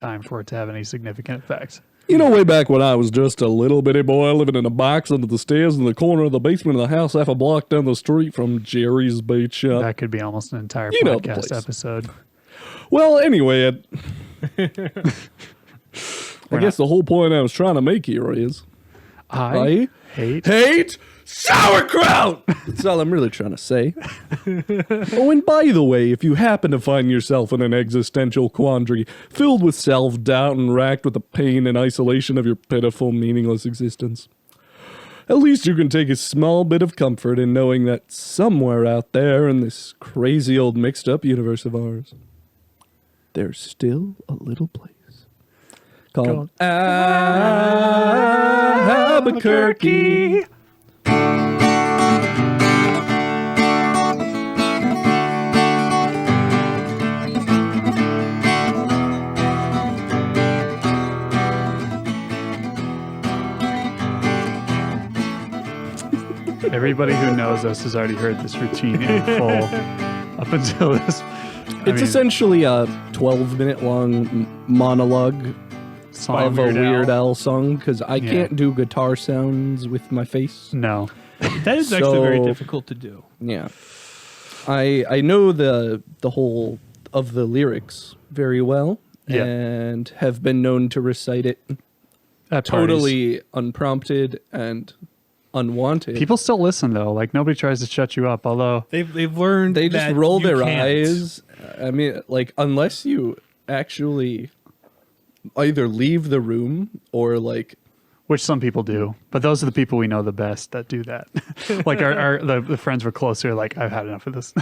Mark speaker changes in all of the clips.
Speaker 1: time for it to have any significant effect.
Speaker 2: You know, way back when I was just a little bitty boy living in a box under the stairs in the corner of the basement of the house half a block down the street from Jerry's Bait Shop.
Speaker 1: That could be almost an entire
Speaker 2: You know the
Speaker 1: podcast
Speaker 2: place.
Speaker 1: episode.
Speaker 2: Well, anyway, I guess the whole point I was trying to make here is
Speaker 1: I hate
Speaker 2: sauerkraut! That's all I'm really trying to say. Oh, and by the way, if you happen to find yourself in an existential quandary filled with self-doubt and racked with the pain and isolation of your pitiful, meaningless existence, at least you can take a small bit of comfort in knowing that somewhere out there in this crazy old mixed-up universe of ours, there's still a little place called Albuquerque.
Speaker 1: Everybody who knows us has already heard this routine in full up until this.
Speaker 2: It's essentially a 12-minute long monologue
Speaker 1: song
Speaker 2: of a Weird Al song because I can't do guitar sounds with my face.
Speaker 1: No.
Speaker 3: That is actually very difficult to do.
Speaker 2: Yeah. I know the whole of the lyrics very well and have been known to recite it totally unprompted and unwanted.
Speaker 1: People still listen though. Like nobody tries to shut you up. Although
Speaker 3: they've learned
Speaker 2: they just
Speaker 3: that
Speaker 2: roll
Speaker 3: you
Speaker 2: their
Speaker 3: can't.
Speaker 2: eyes. I mean, like unless you actually either leave the room or like,
Speaker 1: which some people do, but those are the people we know the best that do that. Like the friends we're closer. Like I've had enough of this.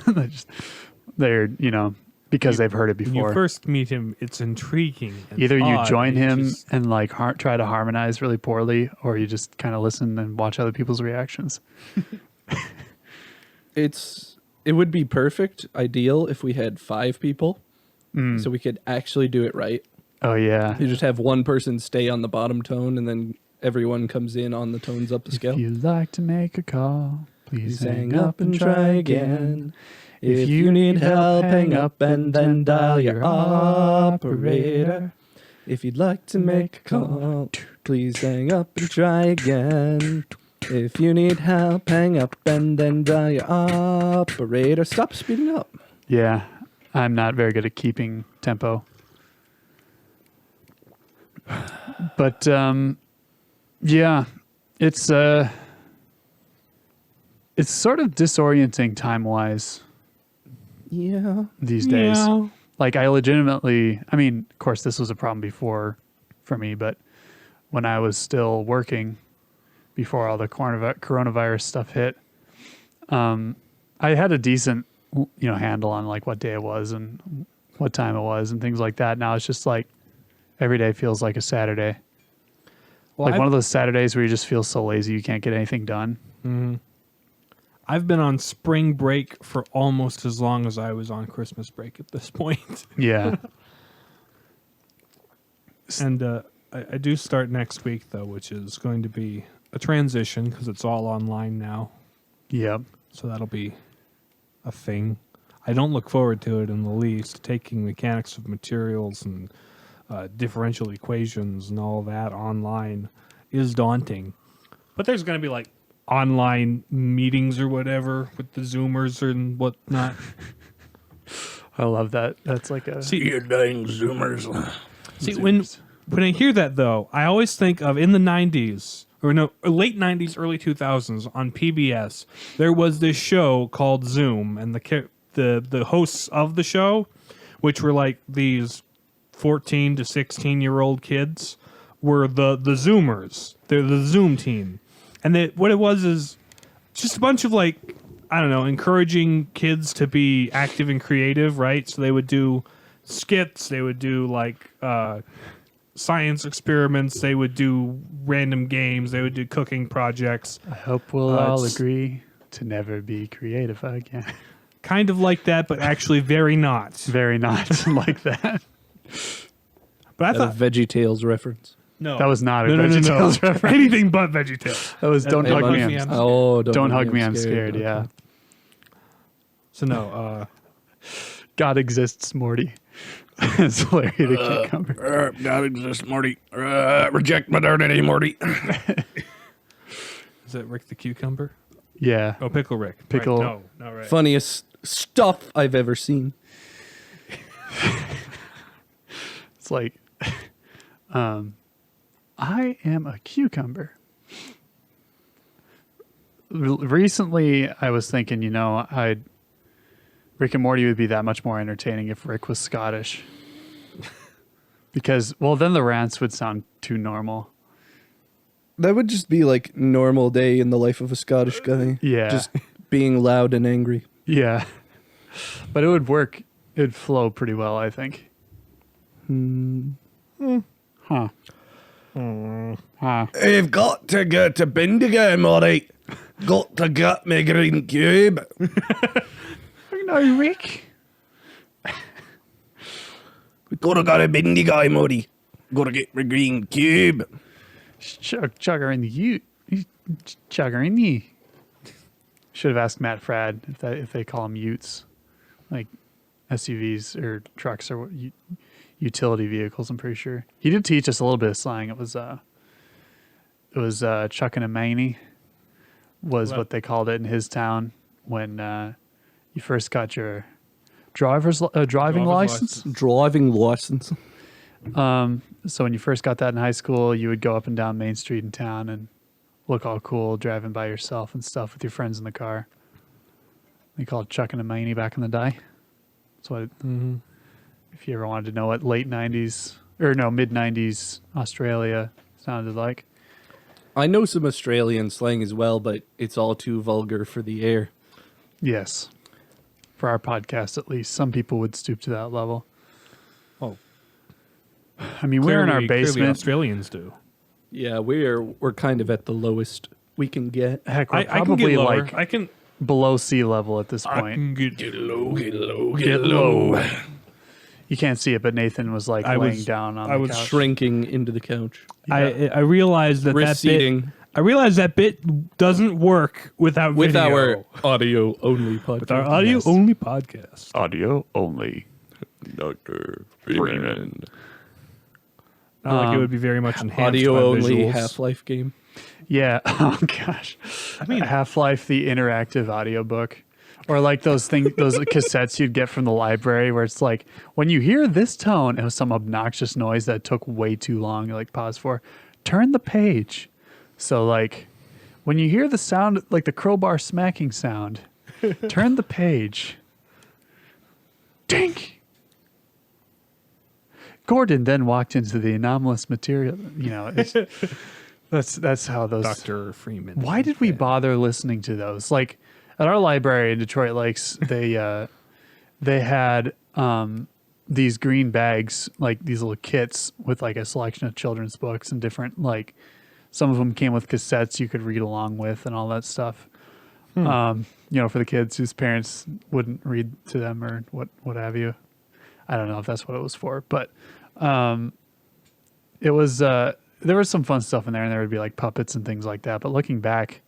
Speaker 1: they're because they've heard it
Speaker 3: When
Speaker 1: before.
Speaker 3: you first meet him, it's intriguing. And
Speaker 1: Either you
Speaker 3: odd,
Speaker 1: join
Speaker 3: and
Speaker 1: him
Speaker 3: just-
Speaker 1: and like try to harmonize really poorly, or you just kind of listen and watch other people's reactions.
Speaker 2: it would be perfect, ideal if we had 5 people, so we could actually do it right.
Speaker 1: Oh yeah.
Speaker 2: You just have one person stay on the bottom tone, and then everyone comes in on the tones up the scale.
Speaker 1: If you'd like to make a call, please hang
Speaker 2: Hang
Speaker 1: up and try again.
Speaker 2: If you need help, hang up and then dial your operator. If you'd like to make a call, please hang up and try again. If you need help, hang up and then dial your operator. Stop speeding up.
Speaker 1: Yeah, I'm not very good at keeping tempo. But yeah, it's sort of disorienting time-wise.
Speaker 2: Yeah.
Speaker 1: These days. Like I legitimately, I mean, of course this was a problem before for me, but when I was still working before all the coronavirus stuff hit, I had a decent, handle on like what day it was and what time it was and things like that. Now it's just like every day feels like a Saturday.
Speaker 3: Well,
Speaker 1: one of those Saturdays where you just feel so lazy you can't get anything done.
Speaker 3: Mm-hmm. I've been on spring break for almost as long as I was on Christmas break at this point.
Speaker 1: Yeah.
Speaker 3: And I do start next week, though, which is going to be a transition because it's all online now.
Speaker 1: Yep.
Speaker 3: So that'll be a thing. I don't look forward to it in the least. Taking mechanics of materials and differential equations and all that online is daunting. But there's going to be like online meetings or whatever with the Zoomers and whatnot.
Speaker 1: I love that. That's like a...
Speaker 2: See you dang Zoomers.
Speaker 3: See, when I hear that, though, I always think of in the 90s, or no, late 90s, early 2000s on PBS, there was this show called Zoom, and the hosts of the show, which were like these 14 to 16-year-old kids, were the Zoomers. They're the Zoom team. And what it was is just a bunch of like, I don't know, encouraging kids to be active and creative, right? So they would do skits, they would do like science experiments, they would do random games, they would do cooking projects.
Speaker 1: I hope we'll all agree to never be creative again.
Speaker 3: Kind of like that, but actually very not.
Speaker 1: Very not like that.
Speaker 3: But I thought
Speaker 2: VeggieTales reference.
Speaker 3: no,
Speaker 1: That was not a
Speaker 3: no,
Speaker 1: VeggieTales reference.
Speaker 3: Anything but VeggieTales.
Speaker 1: That was Don't
Speaker 3: Don't
Speaker 1: Hug Me.
Speaker 3: Hug Me,
Speaker 1: I'm
Speaker 3: I'm
Speaker 2: Oh,
Speaker 1: Don't Hug Me, I'm Scared.
Speaker 2: Okay.
Speaker 1: Yeah.
Speaker 3: So no,
Speaker 1: God exists, Morty. It's Larry the Cucumber.
Speaker 2: God exists, Morty. Reject modernity, Morty.
Speaker 3: Is that Rick the Cucumber?
Speaker 1: Yeah.
Speaker 3: Oh, Pickle Rick.
Speaker 1: Pickle-
Speaker 3: Right. No, not right.
Speaker 2: Funniest stuff I've ever seen.
Speaker 1: It's like, I am a cucumber. Recently, I was thinking, Rick and Morty would be that much more entertaining if Rick was Scottish. Because, well, then the rants would sound too normal.
Speaker 2: That would just be like normal day in the life of a Scottish guy.
Speaker 1: Yeah.
Speaker 2: Just being loud and angry.
Speaker 1: Yeah. But it would work. It'd flow pretty well, I think. Huh. Huh.
Speaker 2: I've got to go to Bendigo, Morty. Got to get my green cube.
Speaker 1: No, Rick.
Speaker 2: We gotta go to Bendigo, Morty. Gotta get my green cube.
Speaker 1: Chug her in the ute. Chug her in the. Should have asked Matt Fradd if they call them utes, like SUVs or trucks or utility vehicles. I'm pretty sure he did teach us a little bit of slang. It was chucking a maney was what they called it in his town when you first got your driving license.
Speaker 2: Driving license.
Speaker 1: So when you first got that in high school, you would go up and down Main Street in town and look all cool driving by yourself and stuff with your friends in the car. They called it chucking a maney back in the day. That's what, if you ever wanted to know what mid 90s Australia sounded like.
Speaker 2: I know some Australian slang as well, but it's all too vulgar for the air.
Speaker 1: Yes. For our podcast, at least, some people would stoop to that level.
Speaker 3: Oh,
Speaker 1: I mean, we're in our
Speaker 3: clearly
Speaker 1: basement.
Speaker 3: Australians do.
Speaker 2: Yeah, we're kind of at the lowest we can get.
Speaker 1: Heck, we're
Speaker 3: I can
Speaker 1: probably
Speaker 3: get lower.
Speaker 1: like
Speaker 3: I can
Speaker 1: below sea level at this
Speaker 3: I
Speaker 1: point.
Speaker 3: can get
Speaker 2: Get low, get low,
Speaker 1: Get low. You can't see it, but Nathan was like
Speaker 3: I
Speaker 1: laying
Speaker 3: was-
Speaker 1: down on
Speaker 3: I
Speaker 1: the
Speaker 3: was
Speaker 1: couch.
Speaker 2: Shrinking into the couch.
Speaker 3: I realized that
Speaker 2: Receding.
Speaker 3: bit. I realized that bit doesn't work without
Speaker 2: With
Speaker 3: video.
Speaker 2: our audio only podcast.
Speaker 3: with our audio only podcast.
Speaker 1: Audio only.
Speaker 2: Dr.
Speaker 1: Freeman.
Speaker 3: Not like it would be very much enhanced.
Speaker 2: Audio
Speaker 3: by
Speaker 2: only
Speaker 3: visuals.
Speaker 2: Half-Life game.
Speaker 1: Yeah. Oh gosh. I mean, Half-Life, the interactive audiobook, or like those cassettes you'd get from the library, where it's like when you hear this tone, it was some obnoxious noise that took way too long. You like pause for, turn the page. So like when you hear the sound, like the crowbar smacking sound, turn the page. Dink. Gordon then walked into the anomalous material. That's how those.
Speaker 3: Dr. Freeman.
Speaker 1: Why did we bother listening to those? Like at our library in Detroit Lakes, they had these green bags, like these little kits with like a selection of children's books and different like. Some of them came with cassettes you could read along with and all that stuff. For the kids whose parents wouldn't read to them or what have you. I don't know if that's what it was for, but it was there was some fun stuff in there, and there would be like puppets and things like that. But looking back,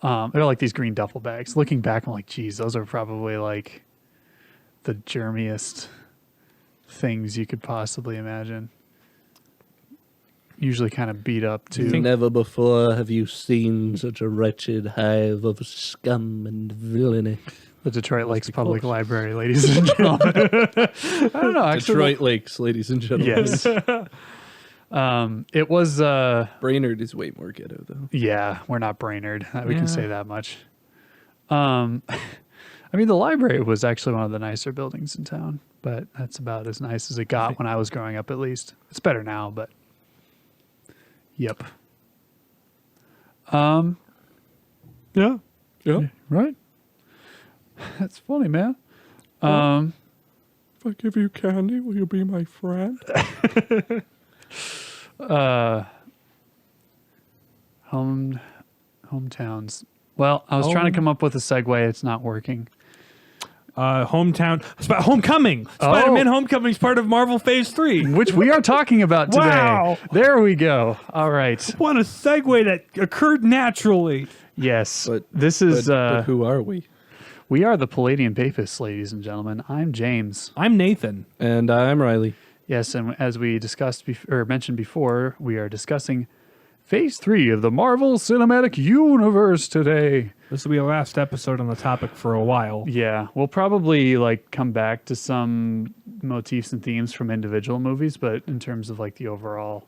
Speaker 1: they're like these green duffel bags. Looking back, I'm like, geez, those are probably like the germiest things you could possibly imagine. Usually kind of beat up too.
Speaker 2: Never before have you seen such a wretched hive of scum and villainy.
Speaker 1: The Detroit Lakes Public Library, ladies and gentlemen. I don't know. Actually,
Speaker 2: Detroit Lakes, ladies and gentlemen.
Speaker 1: yes. It was.
Speaker 2: Brainerd is way more ghetto, though.
Speaker 1: Yeah, we're not Brainerd. We can say that much. I mean, the library was actually one of the nicer buildings in town, but that's about as nice as it got when I was growing up, at least. It's better now, but. Yep.
Speaker 3: Yeah.
Speaker 2: Yeah.
Speaker 1: Right. That's funny, man.
Speaker 2: If I give you candy, will you be my friend?
Speaker 1: Hometowns. Well, I was trying to come up with a segue. It's not working.
Speaker 3: Homecoming. Spider-Man Homecoming is part of Marvel Phase 3.
Speaker 1: Which we are talking about today.
Speaker 3: Wow.
Speaker 1: There we go. All right.
Speaker 3: What a segue that occurred naturally.
Speaker 1: Yes.
Speaker 2: But
Speaker 1: this is
Speaker 2: but who are we?
Speaker 1: We are the Palladian Papists, ladies and gentlemen. I'm James.
Speaker 3: I'm Nathan.
Speaker 2: And I'm Riley.
Speaker 1: Yes, and as we discussed or mentioned before, we are discussing Phase 3 of the Marvel Cinematic Universe today.
Speaker 3: This will be our last episode on the topic for a while.
Speaker 1: Yeah, we'll probably come back to some motifs and themes from individual movies, but in terms of the overall.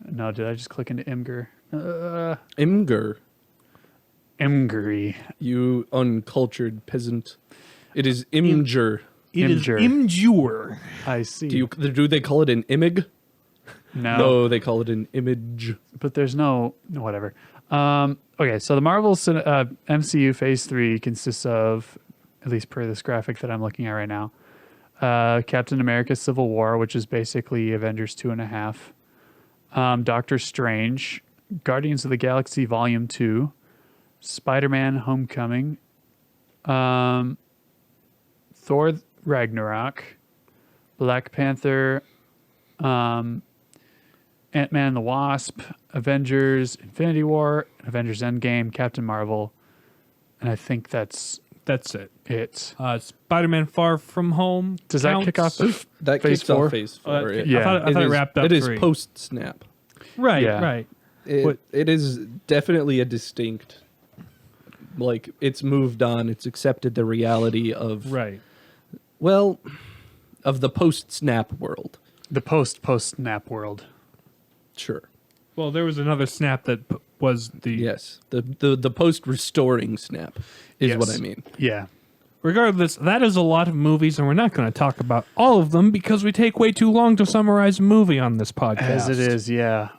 Speaker 1: No, did I just click into Imgur?
Speaker 2: Imgur,
Speaker 1: Imgury.
Speaker 2: you uncultured peasant. It is Imgur.
Speaker 3: It is
Speaker 1: Imgur.
Speaker 3: Imgur.
Speaker 1: I see.
Speaker 2: Do they call it an imig? No, they call it an image.
Speaker 1: But there's no whatever. Okay, so the Marvel MCU Phase 3 consists of, at least per this graphic that I'm looking at right now, Captain America Civil War, which is basically Avengers 2.5, Doctor Strange, Guardians of the Galaxy Volume 2, Spider-Man Homecoming, Thor Ragnarok, Black Panther, Ant-Man and the Wasp, Avengers Infinity War, Avengers Endgame, Captain Marvel, and I think that's
Speaker 3: it.
Speaker 1: it.
Speaker 3: Spider-Man Far From Home.
Speaker 1: Does that
Speaker 3: counts?
Speaker 1: kick off?
Speaker 2: That
Speaker 1: Phase
Speaker 2: kicks
Speaker 1: 4?
Speaker 2: off Phase 4.
Speaker 1: Yeah.
Speaker 3: I thought it wrapped up
Speaker 2: It is
Speaker 3: 3.
Speaker 2: post-snap.
Speaker 3: Right,
Speaker 1: Yeah.
Speaker 3: right.
Speaker 2: It is definitely a distinct, it's moved on. It's accepted the reality of,
Speaker 3: Right.
Speaker 2: well, of the post-snap world.
Speaker 1: The post-snap world.
Speaker 2: Sure.
Speaker 3: Well, there was another snap that was the...
Speaker 2: Yes. The post-restoring snap is what I
Speaker 1: Yes.
Speaker 2: mean.
Speaker 1: Yeah.
Speaker 3: Regardless, that is a lot of movies, and we're not going to talk about all of them because we take way too long to summarize a movie on this podcast.
Speaker 1: As it is, yeah.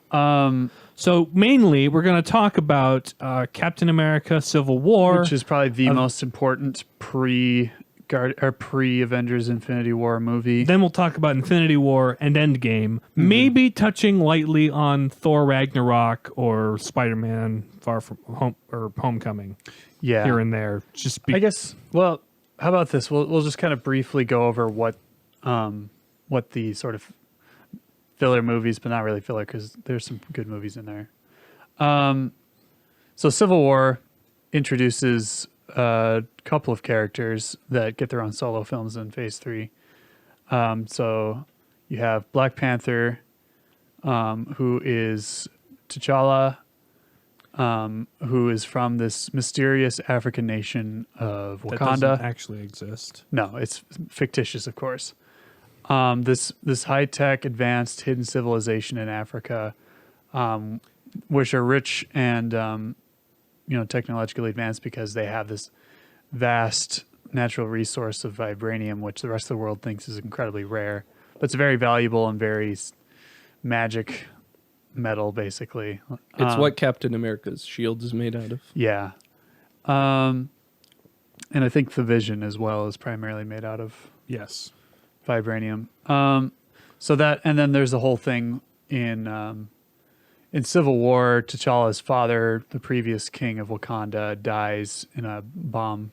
Speaker 3: So mainly, we're going to talk about Captain America: Civil War,
Speaker 1: Which is probably the most important pre-Avengers Infinity War movie.
Speaker 3: Then we'll talk about Infinity War and Endgame, maybe touching lightly on Thor Ragnarok or Spider-Man Far From Home or Homecoming
Speaker 1: Yeah.
Speaker 3: here and there.
Speaker 1: I guess. Well, how about this? We'll just kind of briefly go over what the sort of filler movies, but not really filler because there's some good movies in there. So Civil War introduces a couple of characters that get their own solo films in Phase 3. So you have Black Panther, who is T'Challa, who is from this mysterious African nation of
Speaker 3: that doesn't
Speaker 1: Wakanda.
Speaker 3: actually exist.
Speaker 1: No, it's fictitious, of course. This high-tech, advanced, hidden civilization in Africa, which are rich and technologically advanced because they have this vast natural resource of vibranium, which the rest of the world thinks is incredibly rare, but it's very valuable and very magic metal, basically.
Speaker 2: It's what Captain America's shield is made out of.
Speaker 1: Yeah. And I think the Vision as well is primarily made out of
Speaker 3: Yes.
Speaker 1: vibranium. So that, and then there's the whole thing in Civil War. T'Challa's father, the previous king of Wakanda, dies in a bomb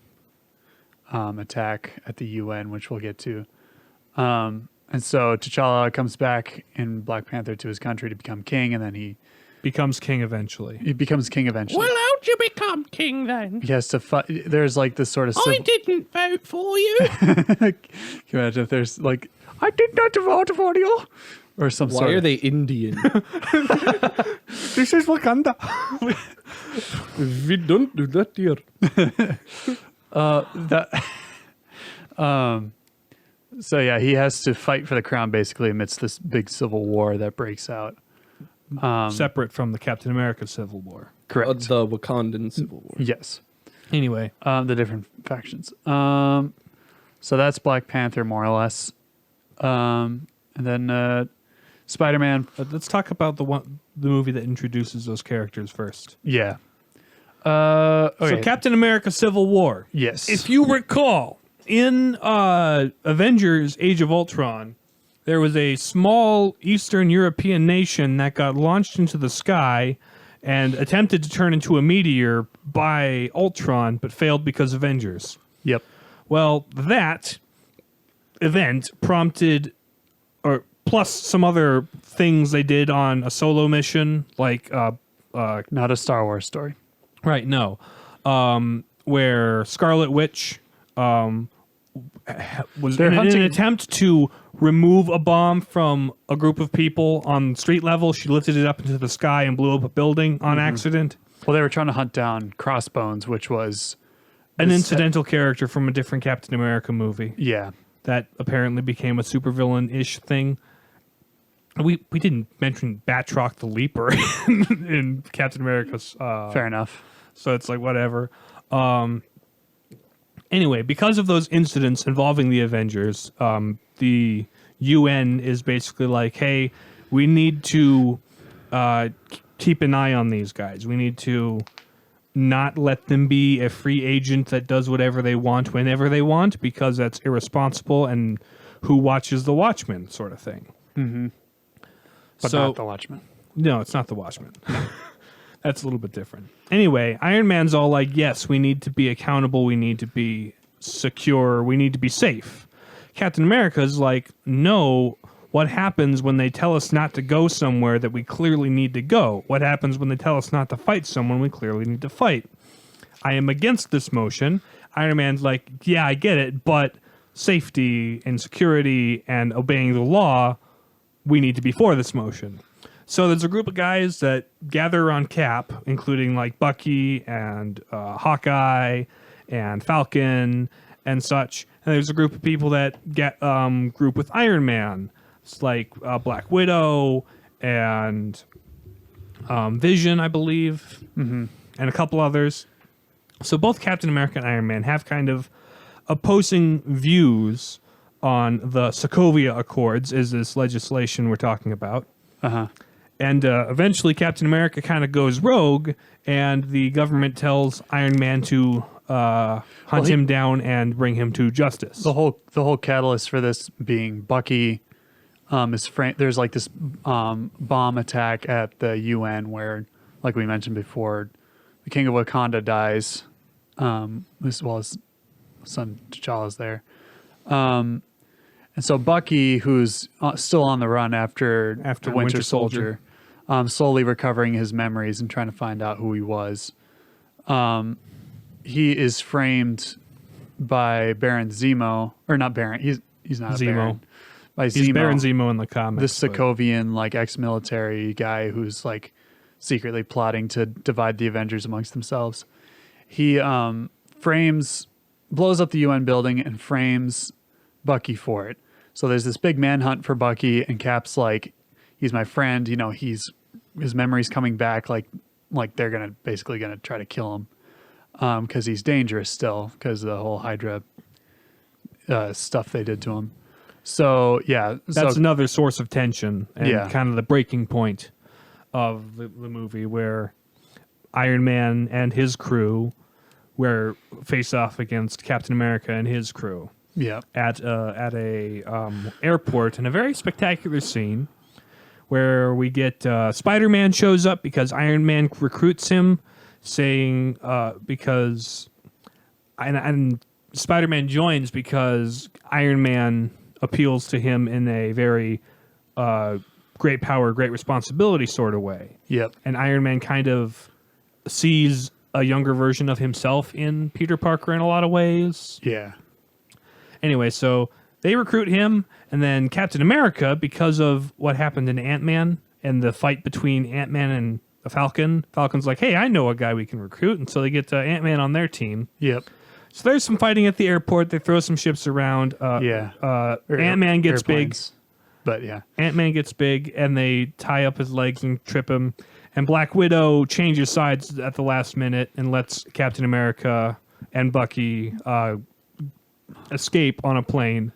Speaker 1: attack at the UN, which we'll get to. And so T'Challa comes back in Black Panther to his country to become king, and then he
Speaker 3: Becomes king eventually.
Speaker 1: becomes king eventually.
Speaker 3: Well, how'd you become king then?
Speaker 1: He has to fight. There's this sort of
Speaker 3: I didn't vote for you.
Speaker 1: Can you imagine if there's I did not vote for you, or some
Speaker 2: Why
Speaker 1: sort
Speaker 2: are
Speaker 1: of
Speaker 2: they Indian?
Speaker 3: This is Wakanda.
Speaker 2: We don't do that here.
Speaker 1: that. So yeah, he has to fight for the crown basically amidst this big civil war that breaks out.
Speaker 3: Separate from the Captain America Civil War.
Speaker 1: Correct.
Speaker 2: The Wakandan Civil War.
Speaker 1: Yes.
Speaker 3: Anyway,
Speaker 1: The different factions. So that's Black Panther more or less. And then Spider-Man.
Speaker 3: let's talk about the movie that introduces those characters first.
Speaker 1: Yeah. Okay.
Speaker 3: So Captain America Civil War.
Speaker 1: Yes.
Speaker 3: If you recall, in Avengers Age of Ultron, there was a small Eastern European nation that got launched into the sky and attempted to turn into a meteor by Ultron, but failed because of Avengers.
Speaker 1: Yep.
Speaker 3: Well, that event prompted, or plus some other things they did on a solo mission, like
Speaker 1: Not a Star Wars story.
Speaker 3: right, no. where Scarlet Witch was
Speaker 1: They're
Speaker 3: in an
Speaker 1: hunting-
Speaker 3: attempt to remove a bomb from a group of people on street level. She lifted it up into the sky and blew up a building on accident.
Speaker 1: Well, they were trying to hunt down Crossbones, which was
Speaker 3: An
Speaker 1: this-
Speaker 3: incidental character from a different Captain America movie
Speaker 1: Yeah.
Speaker 3: that apparently became a supervillain-ish thing. We didn't mention Batroc the Leaper in Captain America's.
Speaker 1: Fair enough.
Speaker 3: So it's like whatever. Anyway, because of those incidents involving the Avengers, the UN is basically like, hey, we need to keep an eye on these guys. We need to not let them be a free agent that does whatever they want whenever they want, because that's irresponsible and who watches the Watchmen sort of thing.
Speaker 1: But
Speaker 3: So-
Speaker 1: not the Watchmen.
Speaker 3: No, it's not the Watchmen. That's a little bit different. Anyway, Iron Man's all like, yes, we need to be accountable. We need to be secure. We need to be safe. Captain America's like, no, what happens when they tell us not to go somewhere that we clearly need to go? What happens when they tell us not to fight someone we clearly need to fight? I am against this motion. Iron Man's like, yeah, I get it, but safety and security and obeying the law, we need to be for this motion. So there's a group of guys that gather around Cap, including like Bucky and Hawkeye and Falcon and such. And there's a group of people that get group with Iron Man. It's like Black Widow and Vision, I believe, and a couple others. So both Captain America and Iron Man have kind of opposing views on the Sokovia Accords, is this legislation we're talking about. And eventually Captain America kind of goes rogue, and the government tells Iron Man to hunt him down and bring him to justice.
Speaker 1: The whole catalyst for this being Bucky is there's like this bomb attack at the UN where, like we mentioned before, the King of Wakanda dies, as well as son T'Challa's there. And so Bucky, who's still on the run after
Speaker 3: After
Speaker 1: Winter
Speaker 3: Winter
Speaker 1: Soldier, slowly recovering his memories and trying to find out who he was. He is framed by Baron Zemo, or not Baron. He's not a
Speaker 3: Zemo.
Speaker 1: Baron. By
Speaker 3: He's
Speaker 1: Zemo,
Speaker 3: Baron Zemo in the comics.
Speaker 1: this Sokovian like ex-military guy who's like secretly plotting to divide the Avengers amongst themselves. He blows up the UN building and frames Bucky for it. So there's this big manhunt for Bucky, and Cap's like, he's my friend. You know, his memory's coming back. Like they're basically gonna try to kill him because he's dangerous still because of the whole Hydra stuff they did to him. So yeah,
Speaker 3: That's
Speaker 1: so,
Speaker 3: another source of tension and
Speaker 1: Yeah.
Speaker 3: kind of the breaking point of the movie, where Iron Man and his crew face off against Captain America and his crew
Speaker 1: yeah.
Speaker 3: at a airport in a very spectacular scene where we get Spider-Man shows up because Iron Man recruits him, saying and Spider-Man joins because Iron Man appeals to him in a very great power, great responsibility sort of way.
Speaker 1: Yep.
Speaker 3: And Iron Man kind of sees a younger version of himself in Peter Parker in a lot of ways.
Speaker 1: Yeah.
Speaker 3: Anyway, so they recruit him, and then Captain America, because of what happened in Ant-Man and the fight between Ant-Man and the Falcon, Falcon's like, hey, I know a guy we can recruit, and so they get Ant-Man on their team.
Speaker 1: Yep.
Speaker 3: So there's some fighting at the airport. They throw some ships around.
Speaker 1: Yeah.
Speaker 3: Ant-Man gets
Speaker 1: Airplanes. But yeah.
Speaker 3: big. Ant-Man gets big, and they tie up his legs and trip him. And Black Widow changes sides at the last minute and lets Captain America and Bucky escape on a plane,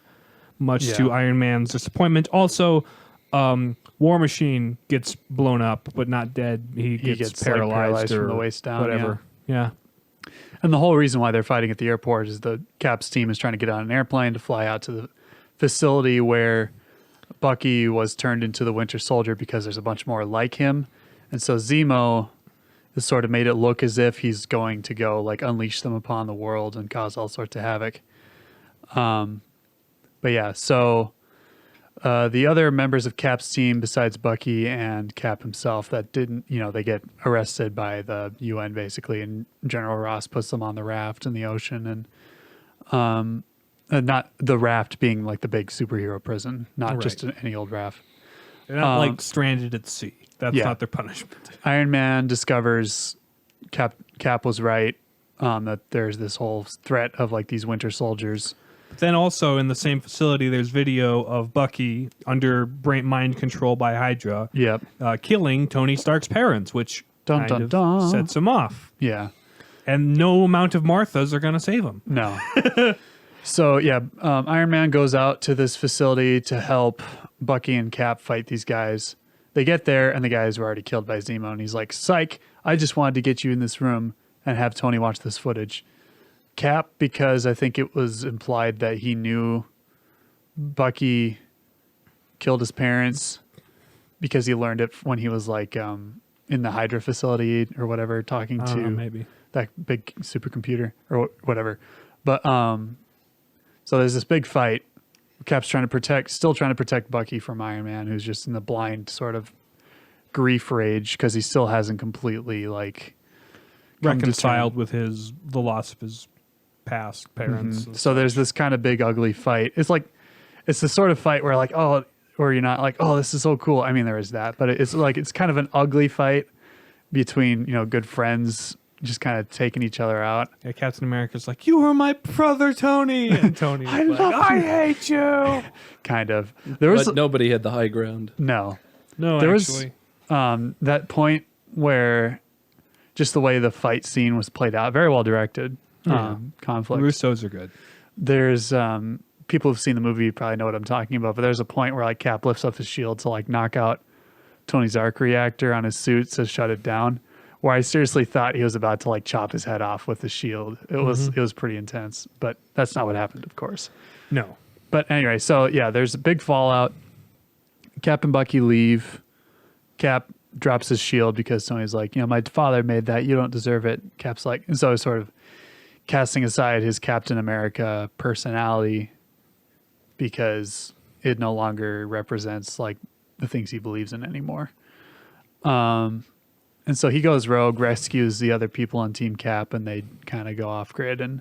Speaker 3: much
Speaker 1: Yeah.
Speaker 3: to Iron Man's disappointment. Also, War Machine gets blown up, but not dead. He gets
Speaker 1: like,
Speaker 3: paralyzed, or
Speaker 1: from the waist down.
Speaker 3: whatever. Yeah.
Speaker 1: And the whole reason why they're fighting at the airport is the Cap's team is trying to get on an airplane to fly out to the facility where Bucky was turned into the Winter Soldier because there's a bunch more like him. And so Zemo has sort of made it look as if he's going to go like unleash them upon the world and cause all sorts of havoc. But yeah, so The other members of Cap's team, besides Bucky and Cap himself, that didn't, they get arrested by the UN basically, and General Ross puts them on the raft in the ocean, and not the raft being like the big superhero prison, not just any old raft.
Speaker 3: They're not like stranded at sea. That's
Speaker 1: yeah.
Speaker 3: not their punishment.
Speaker 1: Iron Man discovers Cap was right, that there's this whole threat of like these winter soldiers.
Speaker 3: Then also in the same facility, there's video of Bucky under mind control by Hydra,
Speaker 1: Yep.
Speaker 3: Killing Tony Stark's parents, which
Speaker 1: Dun,
Speaker 3: kind
Speaker 1: dun,
Speaker 3: of
Speaker 1: dun.
Speaker 3: sets him off.
Speaker 1: Yeah.
Speaker 3: And no amount of Marthas are going to save him.
Speaker 1: No. So yeah, Iron Man goes out to this facility to help Bucky and Cap fight these guys. They get there and the guys were already killed by Zemo, and he's like, "Psych! I just wanted to get you in this room and have Tony watch this footage." Cap, because I think it was implied that he knew Bucky killed his parents because he learned it when he was like in the Hydra facility or whatever, talking
Speaker 3: I
Speaker 1: to
Speaker 3: don't know, maybe.
Speaker 1: that big supercomputer or whatever. But so there's this big fight. Cap's still trying to protect Bucky from Iron Man, who's just in the blind sort of grief rage because he still hasn't completely like
Speaker 3: Reconciled with the loss of his past parents.
Speaker 1: Mm-hmm. So there's this kind of big ugly fight. It's the sort of fight where like, oh, or you're not like, oh, this is so cool. I mean, there is that, but it's like it's kind of an ugly fight between good friends just kind of taking each other out.
Speaker 3: Yeah, Captain America's like, "You were my brother, Tony," and Tony's like, "I hate you."
Speaker 1: Kind of. There was
Speaker 2: But nobody had the high ground.
Speaker 1: no.
Speaker 3: No,
Speaker 1: There
Speaker 3: actually.
Speaker 1: was that point where just the way the fight scene was played out, very well directed. Conflict.
Speaker 3: Russos are good.
Speaker 1: There's people who've seen the movie probably know what I'm talking about, but there's a point where like Cap lifts up his shield to like knock out Tony's arc reactor on his suit to shut it down, where I seriously thought he was about to like chop his head off with the shield. It was pretty intense, but that's not what happened, of course.
Speaker 3: No.
Speaker 1: But anyway, so yeah, there's a big fallout. Cap and Bucky leave. Cap drops his shield because Tony's like, my father made that. You don't deserve it. Cap's like, and so sort of casting aside his Captain America personality because it no longer represents like the things he believes in anymore. And so he goes rogue, rescues the other people on Team Cap, and they kind of go off grid, and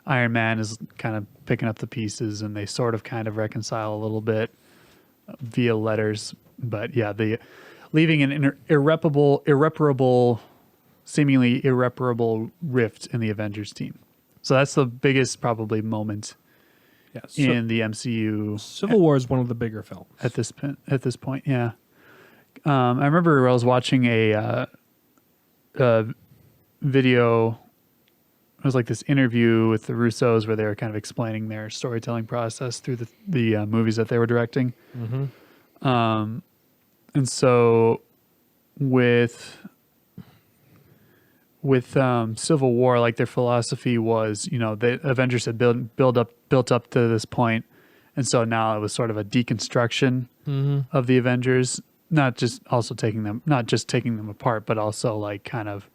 Speaker 1: Iron Man is kind of picking up the pieces, and they sort of kind of reconcile a little bit via letters. But yeah, leaving an seemingly irreparable rift in the Avengers team. So that's the biggest probably moment
Speaker 3: Yeah.
Speaker 1: in the MCU
Speaker 3: Civil War is one of the bigger films.
Speaker 1: at this point. Yeah. I remember I was watching a video. It was like this interview with the Russos where they were kind of explaining their storytelling process through the movies that they were directing. And so with Civil War, like their philosophy was, the Avengers had built up to this point, and so now it was sort of a deconstruction of the Avengers, not just taking them apart, but also like kind of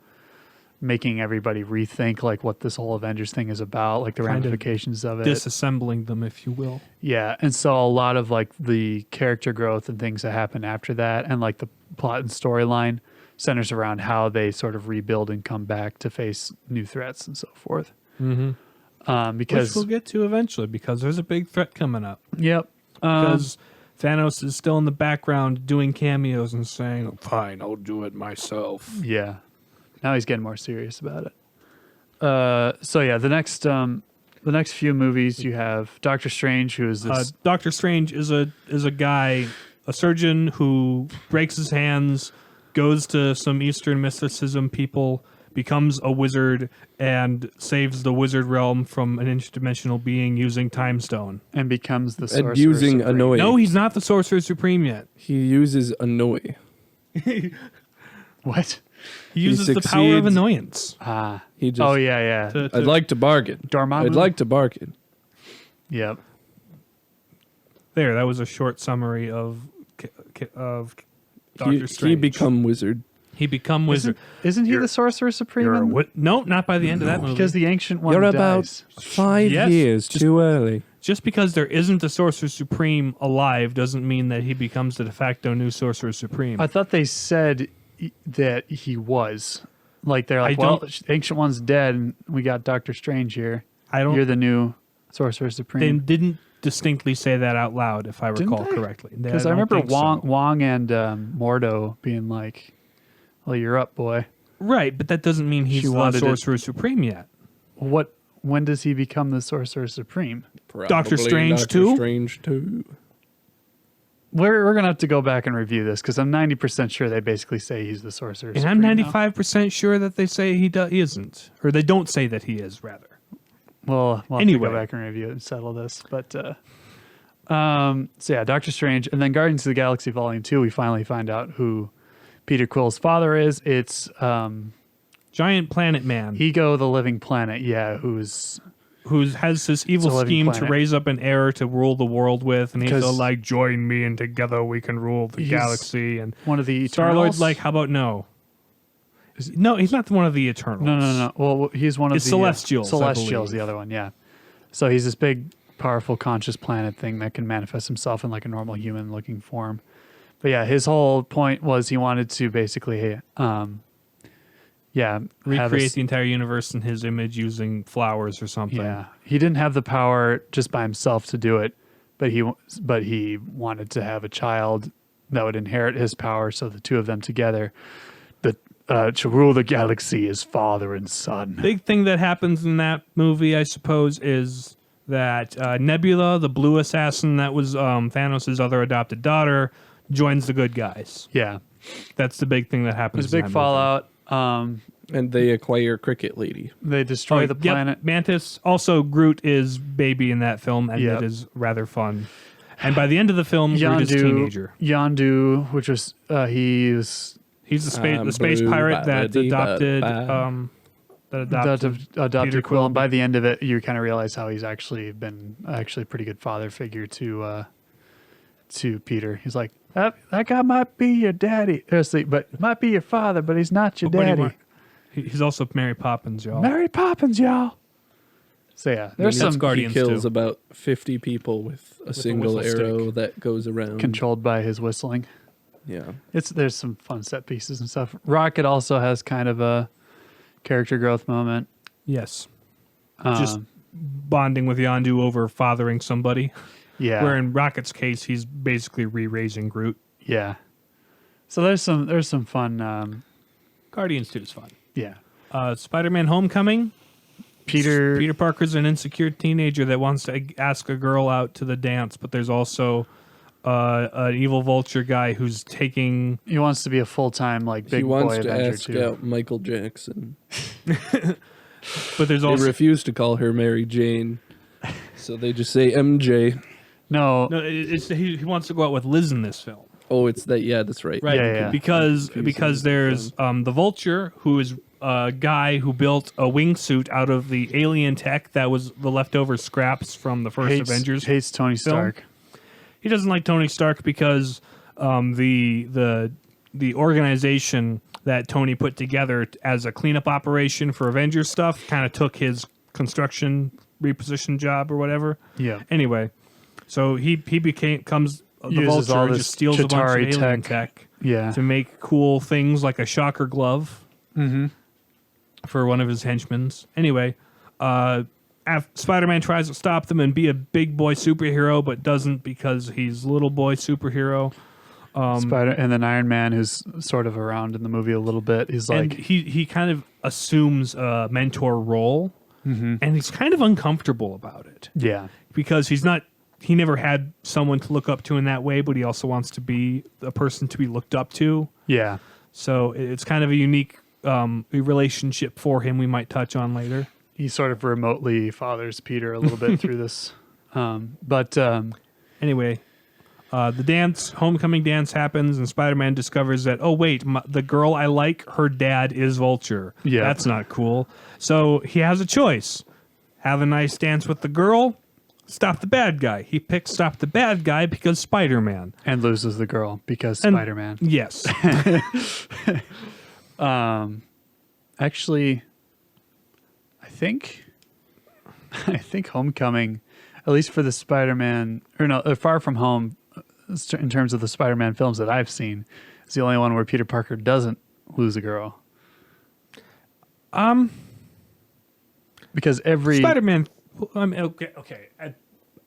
Speaker 1: making everybody rethink like what this whole Avengers thing is about, like the
Speaker 3: Kind of
Speaker 1: ramifications of it.
Speaker 3: Disassembling them, if you will.
Speaker 1: Yeah, and so a lot of like the character growth and things that happen after that, and like the plot and storyline centers around how they sort of rebuild and come back to face new threats and so forth.
Speaker 3: Which
Speaker 1: Because
Speaker 3: we'll get to eventually, because there's a big threat coming up.
Speaker 1: yep,
Speaker 3: Because Thanos is still in the background doing cameos and saying, "Fine, I'll do it myself."
Speaker 1: yeah. Now he's getting more serious about it. So yeah, the next few movies you have Doctor Strange, who is this.
Speaker 3: Doctor Strange is a guy, a surgeon who breaks his hands, goes to some Eastern mysticism people, becomes a wizard, and saves the wizard realm from an interdimensional being using Time Stone.
Speaker 1: and becomes the Sorcerer
Speaker 2: And using
Speaker 1: Supreme.
Speaker 2: Annoy.
Speaker 3: No, he's not the Sorcerer Supreme yet.
Speaker 2: He uses Annoy.
Speaker 1: What?
Speaker 3: He uses the power of
Speaker 2: succeeds.
Speaker 3: annoyance.
Speaker 2: He just.
Speaker 1: Oh yeah, yeah.
Speaker 2: I'd like to bargain.
Speaker 1: Dormammu?
Speaker 2: I'd like to bargain.
Speaker 1: Yep.
Speaker 3: There, that was a short summary of Doctor Strange.
Speaker 2: He become wizard.
Speaker 3: He become wizard.
Speaker 1: Isn't he the Sorcerer Supreme?
Speaker 3: No, not by the end of that movie.
Speaker 1: Because the Ancient One
Speaker 2: You're
Speaker 1: dies.
Speaker 2: about 5
Speaker 3: Yes,
Speaker 2: years
Speaker 3: just-
Speaker 2: too early.
Speaker 3: just because there isn't a Sorcerer Supreme alive doesn't mean that he becomes the de facto new Sorcerer Supreme.
Speaker 1: I thought they said that he was. Like they're like,
Speaker 3: I
Speaker 1: well,
Speaker 3: don't-
Speaker 1: Ancient One's dead, and we got Doctor Strange here.
Speaker 3: I don't.
Speaker 1: You're the new Sorcerer
Speaker 3: They
Speaker 1: Supreme.
Speaker 3: didn't distinctly say that out loud, if I
Speaker 1: Didn't
Speaker 3: recall
Speaker 1: they?
Speaker 3: correctly.
Speaker 1: Because I
Speaker 3: don't
Speaker 1: remember
Speaker 3: think so.
Speaker 1: Wong and Mordo being like, "Well, you're up, boy."
Speaker 3: Right, but that doesn't mean he's
Speaker 1: She
Speaker 3: the
Speaker 1: wanted it-
Speaker 3: Sorcerer Supreme yet.
Speaker 1: What? When does he become the Sorcerer Supreme?
Speaker 3: Doctor Strange
Speaker 2: Doctor
Speaker 3: too?
Speaker 2: Strange too.
Speaker 1: We're gonna have to go back and review this because I'm 90% sure they basically say he's the Sorcerer
Speaker 3: And
Speaker 1: Supreme.
Speaker 3: I'm
Speaker 1: now.
Speaker 3: 95% sure that they say he isn't. Or they don't say that he is, rather.
Speaker 1: Well, we'll have
Speaker 3: Anyway.
Speaker 1: to go back and review it and settle this. But so yeah, Doctor Strange, and then Guardians of the Galaxy Volume 2, we finally find out who Peter Quill's father is. It's
Speaker 3: Giant Planet Man,
Speaker 1: Ego the Living Planet. Yeah, who's
Speaker 3: who has this evil
Speaker 1: It's a living
Speaker 3: scheme to
Speaker 1: planet.
Speaker 3: raise up an heir to rule the world with, and he's
Speaker 1: 'Cause-
Speaker 3: all like, "Join me, and together we can rule the
Speaker 1: He's
Speaker 3: galaxy." And
Speaker 1: one of the
Speaker 3: Star Lord's
Speaker 1: Eternals.
Speaker 3: like, "How about no?" No, he's not one of the Eternals.
Speaker 1: No. Well, he's one of
Speaker 3: It's
Speaker 1: the
Speaker 3: Celestials, I
Speaker 1: Celestials,
Speaker 3: believe.
Speaker 1: the other one. Yeah. So he's this big, powerful, conscious planet thing that can manifest himself in like a normal human-looking form. But yeah, his whole point was he wanted to basically, have
Speaker 3: Recreate the entire universe in his image using flowers or something.
Speaker 1: Yeah, he didn't have the power just by himself to do it, but he wanted to have a child that would inherit his power. So the two of them together, to rule the galaxy as father and son.
Speaker 3: Big thing that happens in that movie, I suppose, is that Nebula, the blue assassin that was Thanos' other adopted daughter, joins the good guys.
Speaker 1: Yeah,
Speaker 3: That's the big thing that happens.
Speaker 1: there's a big
Speaker 3: in that movie.
Speaker 1: fallout.
Speaker 2: And they acquire Cricket Lady.
Speaker 1: They destroy the
Speaker 3: Yep,
Speaker 1: planet.
Speaker 3: Mantis. Also, Groot is baby in that film, and
Speaker 1: Yep.
Speaker 3: it is rather fun. And by the end of the film, Groot is a teenager.
Speaker 1: Yondu, which was
Speaker 3: He's the space
Speaker 2: Blue,
Speaker 3: pirate that
Speaker 2: ba-ba-dee,
Speaker 3: adopted
Speaker 2: ba-ba.
Speaker 3: Peter
Speaker 1: Peter Quill,
Speaker 3: Quill.
Speaker 1: and by the end of it, you kind of realize how he's actually been a pretty good father figure to Peter. He's like, that guy might be your daddy, but might be your father, but he's not your
Speaker 3: But what do you
Speaker 1: daddy.
Speaker 3: want? He's also Mary Poppins, y'all.
Speaker 1: Mary Poppins, y'all. So yeah, there's
Speaker 3: That's
Speaker 1: some
Speaker 3: Guardians
Speaker 2: He kills
Speaker 3: too.
Speaker 2: about 50 people with a single
Speaker 3: whistle
Speaker 2: arrow
Speaker 3: stick.
Speaker 2: that goes around.
Speaker 1: controlled by his whistling.
Speaker 2: Yeah.
Speaker 1: There's some fun set pieces and stuff. Rocket also has kind of a character growth moment.
Speaker 3: Yes. Just
Speaker 1: Um,
Speaker 3: bonding with Yondu over fathering somebody.
Speaker 1: yeah,
Speaker 3: Where in Rocket's case, he's basically re-raising Groot.
Speaker 1: yeah. So there's some fun.
Speaker 3: Guardians 2 is fun.
Speaker 1: Yeah,
Speaker 3: Spider-Man Homecoming.
Speaker 1: Peter.
Speaker 3: Peter Parker's an insecure teenager that wants to ask a girl out to the dance, but there's also an evil vulture guy who's taking...
Speaker 1: He wants to be a full time like
Speaker 2: He
Speaker 1: big
Speaker 2: wants
Speaker 1: boy
Speaker 2: to
Speaker 1: Avenger
Speaker 2: ask
Speaker 1: too.
Speaker 2: out Michael Jackson.
Speaker 3: But there's
Speaker 2: They
Speaker 3: also...
Speaker 2: refuse to call her Mary Jane. So they just say MJ.
Speaker 1: No,
Speaker 3: No, he wants to go out with Liz in this film.
Speaker 2: Oh, it's that. Yeah, that's right.
Speaker 3: Right.
Speaker 1: Yeah.
Speaker 3: Because
Speaker 2: Confusing
Speaker 3: there's the Vulture, who is a guy who built a wingsuit out of the alien tech that was the leftover scraps from the first Avengers.
Speaker 1: hates Tony
Speaker 3: film.
Speaker 1: Stark.
Speaker 3: He doesn't like Tony Stark because the organization that Tony put together as a cleanup operation for Avengers stuff kind of took his construction reposition job or whatever.
Speaker 1: Yeah,
Speaker 3: Anyway, so he becomes the
Speaker 1: Uses all
Speaker 3: Vulture,
Speaker 1: this
Speaker 3: just steals a bunch of
Speaker 1: Chitauri
Speaker 3: alien
Speaker 1: tech.
Speaker 3: tech
Speaker 1: yeah.
Speaker 3: to make cool things like a shocker glove for one of his henchmen. Anyway, Spider-Man tries to stop them and be a big boy superhero, but doesn't because he's little boy superhero.
Speaker 1: Spider and then Iron Man, who's sort of around in the movie a little bit. He's
Speaker 3: And
Speaker 1: like,
Speaker 3: he kind of assumes a mentor role, and he's kind of uncomfortable about it
Speaker 1: yeah,
Speaker 3: because he never had someone to look up to in that way, but he also wants to be a person to be looked up to.
Speaker 1: yeah.
Speaker 3: So it's kind of a unique relationship for him we might touch on later.
Speaker 1: He sort of remotely fathers Peter a little bit through this. But
Speaker 3: Anyway, the homecoming dance happens, and Spider-Man discovers that, oh, wait, the girl I like, her dad is Vulture.
Speaker 1: Yeah.
Speaker 3: That's not cool. So he has a choice. Have a nice dance with the girl, stop the bad guy. He picks stop the bad guy because Spider-Man.
Speaker 1: and loses the girl because
Speaker 3: And-
Speaker 1: Spider-Man.
Speaker 3: Yes.
Speaker 1: Actually, I think Homecoming. at least for the Spider-Man, or no, Far From Home, in terms of the Spider-Man films that I've seen, is the only one where Peter Parker doesn't lose a girl. Because every
Speaker 3: Spider-Man. I mean, okay.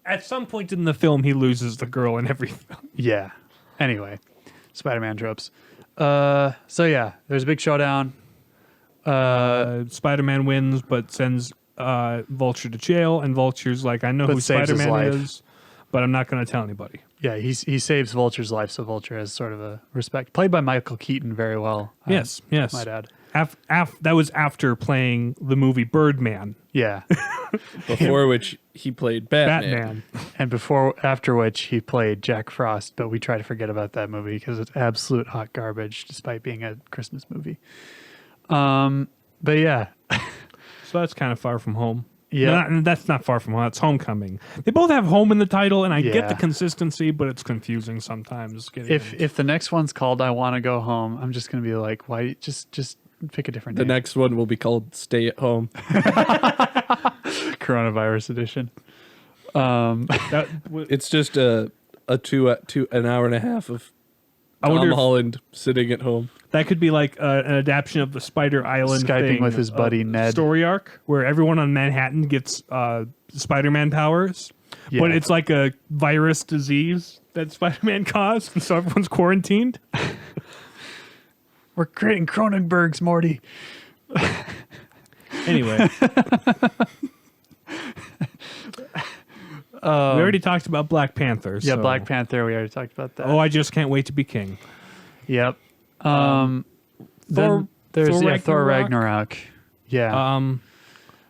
Speaker 3: At some point in the film, he loses the girl in every film.
Speaker 1: yeah. Anyway, Spider-Man tropes. So yeah, there's a big showdown.
Speaker 3: Spider-Man wins, but sends Vulture to jail, and Vulture's like, I know
Speaker 1: But
Speaker 3: who
Speaker 1: saves his
Speaker 3: Spider-Man
Speaker 1: life.
Speaker 3: is, but I'm not going to tell anybody.
Speaker 1: Yeah, he saves Vulture's life, so Vulture has sort of a respect. Played by Michael Keaton very well.
Speaker 3: Yes.
Speaker 1: My dad.
Speaker 3: That was after playing the movie Birdman.
Speaker 1: Yeah.
Speaker 2: Before which he played Batman.
Speaker 1: And after which he played Jack Frost, but we try to forget about that movie because it's absolute hot garbage, despite being a Christmas movie. But yeah,
Speaker 3: So that's kind of Far From Home.
Speaker 1: Yeah.
Speaker 3: No, that's not Far From Home. That's Homecoming. They both have home in the title, and I get
Speaker 1: Yeah.
Speaker 3: the consistency, but it's confusing sometimes.
Speaker 1: if the next one's called "I Want to Go Home," I'm just gonna be like, why? Just pick a different
Speaker 2: The
Speaker 1: name.
Speaker 2: next one will be called Stay at Home.
Speaker 1: Coronavirus edition.
Speaker 2: It's just an hour and a half of
Speaker 3: I wonder
Speaker 2: Tom
Speaker 3: if-
Speaker 2: Holland sitting at home.
Speaker 3: That could be like an adaptation of the Spider Island
Speaker 1: Skyping
Speaker 3: thing,
Speaker 1: with his buddy Ned.
Speaker 3: story arc, where everyone on Manhattan gets Spider-Man powers,
Speaker 1: Yeah.
Speaker 3: but it's like a virus disease that Spider-Man caused, and so everyone's quarantined.
Speaker 1: We're creating Cronenberg's Morty.
Speaker 3: Anyway, we already talked about Black Panther.
Speaker 1: Yeah,
Speaker 3: so-
Speaker 1: Black Panther. We already talked about that.
Speaker 3: Oh, I just can't wait to be king.
Speaker 1: Yep.
Speaker 3: Thor-
Speaker 1: Then there's
Speaker 3: Thor
Speaker 1: Thor
Speaker 3: Ragnarok?
Speaker 1: Ragnarok. Yeah.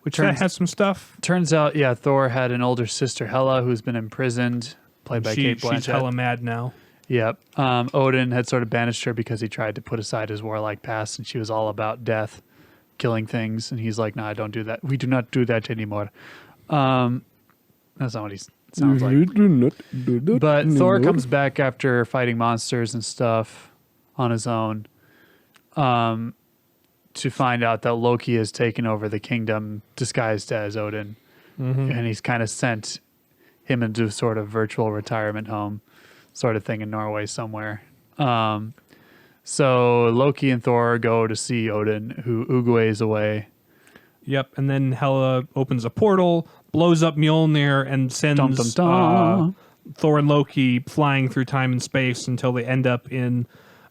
Speaker 3: Which
Speaker 1: Turns-
Speaker 3: that has some stuff.
Speaker 1: Turns out, yeah, Thor had an older sister, Hela, who's been imprisoned, played by Kate Blanchett.
Speaker 3: She's hella mad now.
Speaker 1: Yep. Odin had sort of banished her because he tried to put aside his warlike past, and she was all about death, killing things, and he's like, "No, I don't do that. We do not do that anymore." That's not what he sounds like. But Thor comes back after fighting monsters and stuff on his own, to find out that Loki has taken over the kingdom disguised as Odin, and he's kind of sent him into a sort of virtual retirement home sort of thing in Norway somewhere. So Loki and Thor go to see Odin, who Uguay is away.
Speaker 3: Yep, and then Hela opens a portal, blows up Mjolnir, and sends
Speaker 1: Dum, dum, dum.
Speaker 3: Thor and Loki flying through time and space until they end up in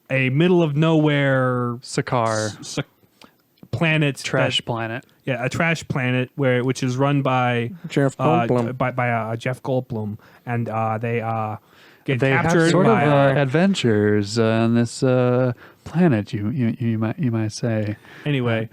Speaker 3: a middle of nowhere
Speaker 1: Sakaar,
Speaker 3: planet.
Speaker 1: trash planet.
Speaker 3: A trash planet which is run by
Speaker 2: Jeff Goldblum.
Speaker 3: by Jeff Goldblum, and they get
Speaker 1: They have
Speaker 3: captured
Speaker 1: sort
Speaker 3: by
Speaker 1: of adventures on this planet. You might say.
Speaker 3: Anyway,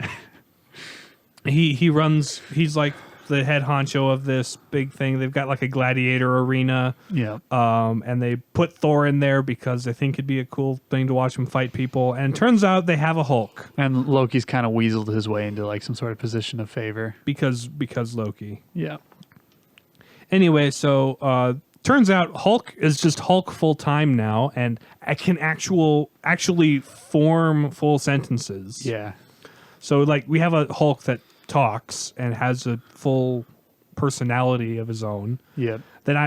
Speaker 3: he runs. He's like the head honcho of this big thing. They've got like a gladiator arena.
Speaker 1: Yeah.
Speaker 3: And they put Thor in there because they think it'd be a cool thing to watch him fight people. And turns out they have a Hulk
Speaker 1: And Loki's kind of weaseled his way into like some sort of position of favor.
Speaker 3: because Loki.
Speaker 1: Yeah.
Speaker 3: Anyway, so turns out Hulk is just Hulk full time now, and I can actually form full sentences.
Speaker 1: Yeah.
Speaker 3: So like we have a Hulk that talks and has a full personality of his own.
Speaker 1: Yeah.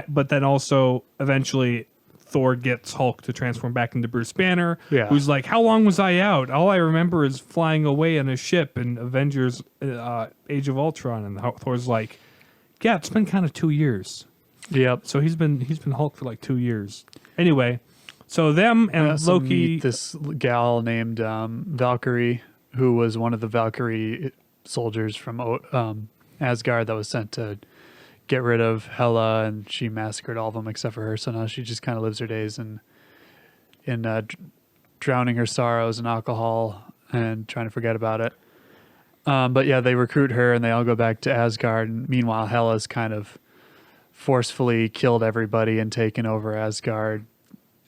Speaker 3: But then also eventually Thor gets Hulk to transform back into Bruce Banner.
Speaker 1: Yeah.
Speaker 3: Who's like, how long was I out? All I remember is flying away on a ship in Avengers Age of Ultron. And Thor's like, yeah, it's been kind of 2 years.
Speaker 1: Yep.
Speaker 3: So he's been Hulk for like 2 years. Anyway, so them and
Speaker 1: Also
Speaker 3: Loki.
Speaker 1: meet this gal named Valkyrie, who was one of the Valkyrie soldiers from Asgard that was sent to get rid of Hela, and she massacred all of them except for her. So now she just kind of lives her days in drowning her sorrows in alcohol and trying to forget about it. But yeah, they recruit her and they all go back to Asgard. And meanwhile, Hela's kind of forcefully killed everybody and taken over Asgard.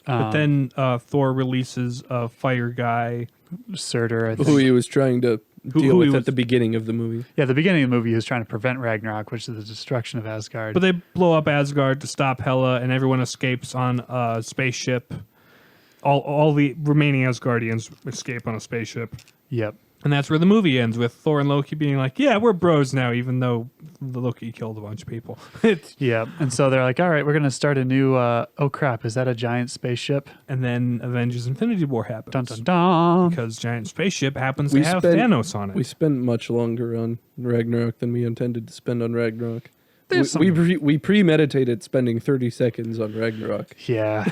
Speaker 3: But then Thor releases a fire guy.
Speaker 1: Surtur, I think.
Speaker 2: Who he was trying to
Speaker 3: Who
Speaker 2: deal
Speaker 3: he
Speaker 2: with
Speaker 3: was-
Speaker 2: at the beginning of the movie.
Speaker 1: Yeah, the beginning of the movie, he was trying to prevent Ragnarok, which is the destruction of Asgard.
Speaker 3: But they blow up Asgard to stop Hela, and everyone escapes on a spaceship. All the remaining Asgardians escape on a spaceship.
Speaker 1: Yep.
Speaker 3: And that's where the movie ends, with Thor and Loki being like, yeah, we're bros now, even though the Loki killed a bunch of people.
Speaker 1: Yeah. And so they're like, all right, we're going to start a new, oh crap, is that a giant spaceship?
Speaker 3: And then Avengers Infinity War happens.
Speaker 1: Dun dun dun.
Speaker 3: Because giant spaceship happens
Speaker 2: We
Speaker 3: to have
Speaker 2: spent-
Speaker 3: Thanos on it.
Speaker 2: We spent much longer on Ragnarok than we intended to spend on Ragnarok.
Speaker 1: There's
Speaker 2: We premeditated spending 30 seconds on Ragnarok.
Speaker 1: Yeah.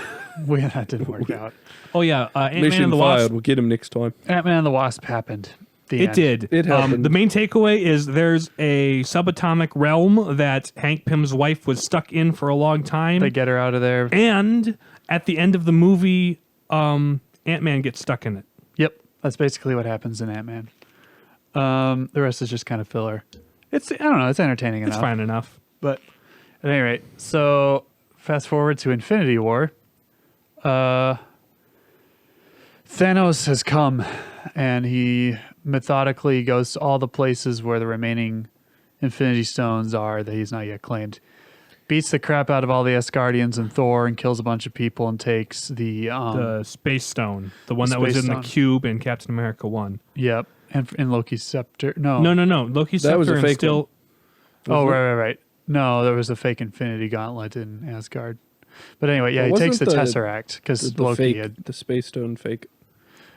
Speaker 1: That didn't work out.
Speaker 3: Oh, yeah. Ant-Man
Speaker 2: Mission
Speaker 3: and the
Speaker 2: filed.
Speaker 3: Wasp.
Speaker 2: We'll get him next time.
Speaker 1: Ant-Man and the Wasp happened. The
Speaker 3: It
Speaker 1: end.
Speaker 3: did.
Speaker 2: It happened.
Speaker 3: The main takeaway is there's a subatomic realm that Hank Pym's wife was stuck in for a long time.
Speaker 1: They get her out of there.
Speaker 3: And at the end of the movie, Ant-Man gets stuck in it.
Speaker 1: Yep. That's basically what happens in Ant-Man. The rest is just kind of filler. I don't know. It's entertaining
Speaker 3: It's
Speaker 1: enough.
Speaker 3: fine enough.
Speaker 1: But at any rate, so fast forward to Infinity War. Thanos has come, and he methodically goes to all the places where the remaining Infinity Stones are that he's not yet claimed. Beats the crap out of all the Asgardians and Thor and kills a bunch of people and takes the
Speaker 3: The Space Stone, the one
Speaker 1: The
Speaker 3: that was
Speaker 1: Space
Speaker 3: in
Speaker 1: Stone.
Speaker 3: the cube in Captain America 1.
Speaker 1: Yep. And in Loki's scepter. No.
Speaker 3: No. Loki's
Speaker 2: That was
Speaker 3: scepter
Speaker 2: a
Speaker 3: and
Speaker 2: fake
Speaker 3: still.
Speaker 1: Oh,
Speaker 2: Was it?
Speaker 1: right. No, there was a fake Infinity Gauntlet in Asgard. But anyway, yeah,
Speaker 2: Well,
Speaker 1: he takes the
Speaker 2: wasn't
Speaker 1: Tesseract because
Speaker 2: The
Speaker 1: Loki
Speaker 2: fake,
Speaker 1: had.
Speaker 2: the Space Stone fake.